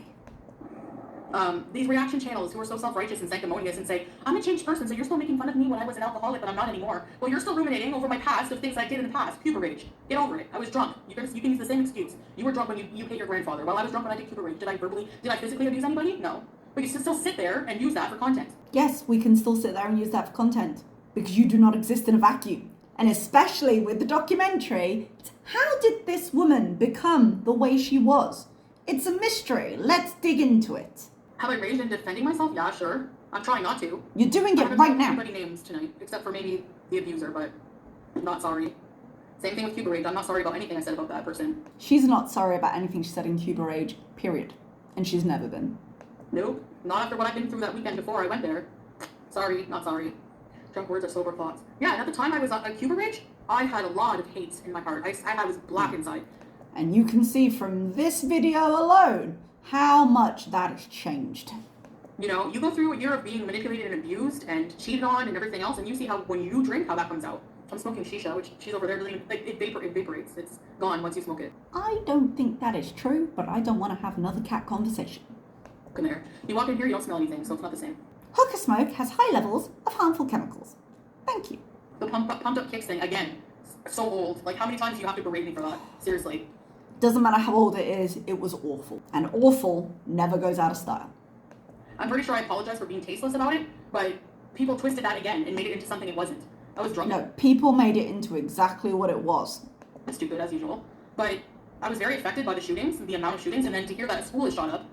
[SPEAKER 3] these reaction channels who are so self-righteous and sanctimonious and say, I'm a changed person, so you're still making fun of me when I was an alcoholic, but I'm not anymore. Well, you're still ruminating over my past of things I did in the past. Puber rage. Get over it. I was drunk. You can use the same excuse. You were drunk when you hate your grandfather. Well, I was drunk when I did puber rage. Did I physically abuse anybody? No. But you still sit there and use that for content.
[SPEAKER 1] Yes, we can still sit there and use that for content because you do not exist in a vacuum. And especially with the documentary, how did this woman become the way she was? It's a mystery. Let's dig into it.
[SPEAKER 3] Have I raged in defending myself? Yeah, sure. I'm trying not to.
[SPEAKER 1] You're doing
[SPEAKER 3] I
[SPEAKER 1] it
[SPEAKER 3] haven't
[SPEAKER 1] right
[SPEAKER 3] called
[SPEAKER 1] now.
[SPEAKER 3] anybody names tonight, except for maybe the abuser, but I'm not sorry. Same thing with puber rage. I'm not sorry about anything I said about that person.
[SPEAKER 1] She's not sorry about anything she said in Cuba Rage, period. And she's never been.
[SPEAKER 3] Nope. Not after what I've been through that weekend before I went there. Sorry, not sorry. Drunk words are sober thoughts. Yeah, and at the time I was at Cuba Rage, I had a lot of hate in my heart. I was black inside.
[SPEAKER 1] And you can see from this video alone how much that has changed.
[SPEAKER 3] You know, you go through a year of being manipulated and abused and cheated on and everything else, and you see how when you drink, how that comes out. I'm smoking shisha, which she's over there, it evaporates. It's gone once you smoke it.
[SPEAKER 1] I don't think that is true, but I don't want to have another cat conversation.
[SPEAKER 3] Come here. You walk in here, you don't smell anything, so it's not the same.
[SPEAKER 1] Hookah smoke has high levels of harmful chemicals. Thank you.
[SPEAKER 3] The pumped up kicks thing, again, so old. Like, how many times do you have to berate me for that? Seriously.
[SPEAKER 1] Doesn't matter how old it is, it was awful. And awful never goes out of style.
[SPEAKER 3] I'm pretty sure I apologize for being tasteless about it, but people twisted that again and made it into something it wasn't. I was drunk.
[SPEAKER 1] No, people made it into exactly what it was.
[SPEAKER 3] Stupid, as usual. But I was very affected by the shootings, the amount of shootings, and then to hear that a school is shot up,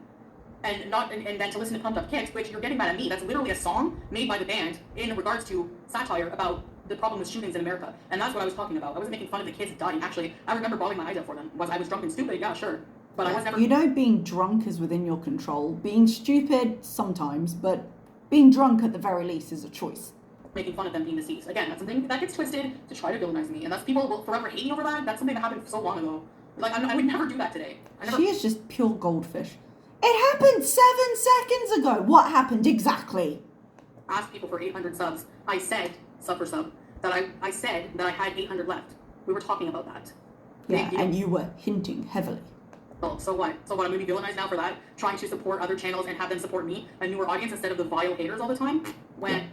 [SPEAKER 3] and then to listen to Pumped Up Kicks, which you're getting mad at me. That's literally a song made by the band in regards to satire about the problem with shootings in America. And that's what I was talking about. I wasn't making fun of the kids dying. Actually, I remember bawling my eyes out for them. I was drunk and stupid? Yeah, sure. But I was never...
[SPEAKER 1] You know, being drunk is within your control. Being stupid, sometimes, but being drunk at the very least is a choice.
[SPEAKER 3] Making fun of them being deceased. Again, that's something that gets twisted to try to villainize me. And that's people will forever hate me over that. That's something that happened so long ago. Like, I would never do that today.
[SPEAKER 1] She is just pure goldfish. It happened 7 seconds ago. What happened exactly?
[SPEAKER 3] Asked people for 800 subs. I said, sub for sub, that I said that I had 800 left. We were talking about that.
[SPEAKER 1] Yeah, and you were hinting heavily.
[SPEAKER 3] Well, so what? So what, I'm going to be villainized now for that? Trying to support other channels and have them support me, a newer audience, instead of the vile haters all the time?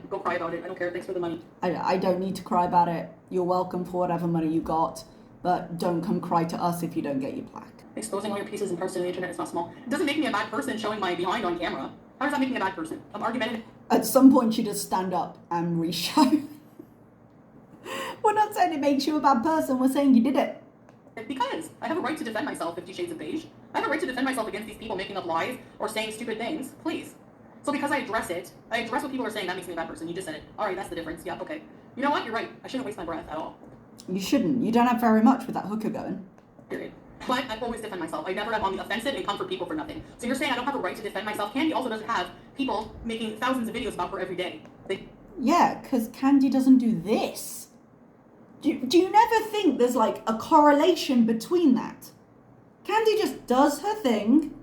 [SPEAKER 3] Go cry about it. I don't care. Thanks for the money.
[SPEAKER 1] I don't need to cry about it. You're welcome for whatever money you got, but don't come cry to us if you don't get your plaque.
[SPEAKER 3] Exposing all your pieces and parts to the internet is not small. It doesn't make me a bad person showing my behind on camera. How does that make me a bad person? I'm argumentative.
[SPEAKER 1] At some point, you just stand up and re-show. We're not saying it makes you a bad person. We're saying you did it.
[SPEAKER 3] Because I have a right to defend myself, 50 Shades of Beige. I have a right to defend myself against these people making up lies or saying stupid things. Please. So because I address what people are saying, that makes me a bad person. You just said it. All right, that's the difference. Yeah, okay. You know what? You're right. I shouldn't waste my breath at all.
[SPEAKER 1] You shouldn't. You don't have very much with that hookah going.
[SPEAKER 3] Period. But I always defend myself. I never am on the offensive and come for people for nothing. So you're saying I don't have a right to defend myself? Candy also doesn't have people making thousands of videos about her every day.
[SPEAKER 1] Yeah, because Candy doesn't do this. Do you never think there's like a correlation between that? Candy just does her thing,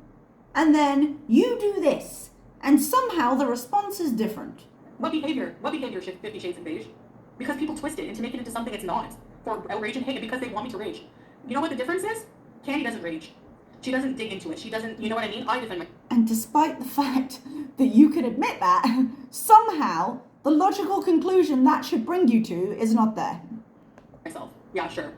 [SPEAKER 1] and then you do this, and somehow the response is different.
[SPEAKER 3] What behavior? What behavior should 50 Shades of Beige? Because people twist it into making it into something it's not. For outrage and hate, and because they want me to rage. You know what the difference is? Candy doesn't rage. She doesn't dig into it. She doesn't, you know what I mean? I defend
[SPEAKER 1] And despite the fact that you can admit that, somehow the logical conclusion that should bring you to is not there.
[SPEAKER 3] myself. Yeah, sure.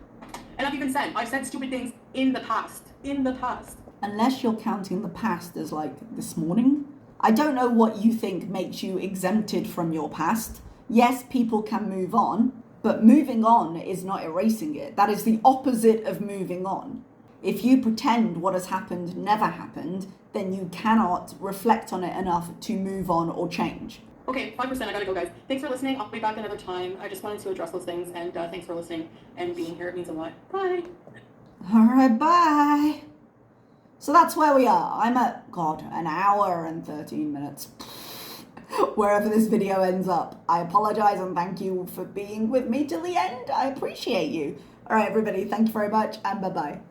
[SPEAKER 3] And I've said stupid things in the past. In the past.
[SPEAKER 1] Unless you're counting the past as like this morning. I don't know what you think makes you exempted from your past. Yes, people can move on, but moving on is not erasing it. That is the opposite of moving on. If you pretend what has happened never happened, then you cannot reflect on it enough to move on or change.
[SPEAKER 3] Okay, 5%, I gotta go, guys. Thanks for listening. I'll be back another time. I just wanted to address those things, and thanks for listening and being here. It means a lot. Bye.
[SPEAKER 1] All right, bye. So that's where we are. I'm at, God, an hour and 13 minutes. Wherever this video ends up. I apologize and thank you for being with me till the end. I appreciate you. All right, everybody, thank you very much, and bye-bye.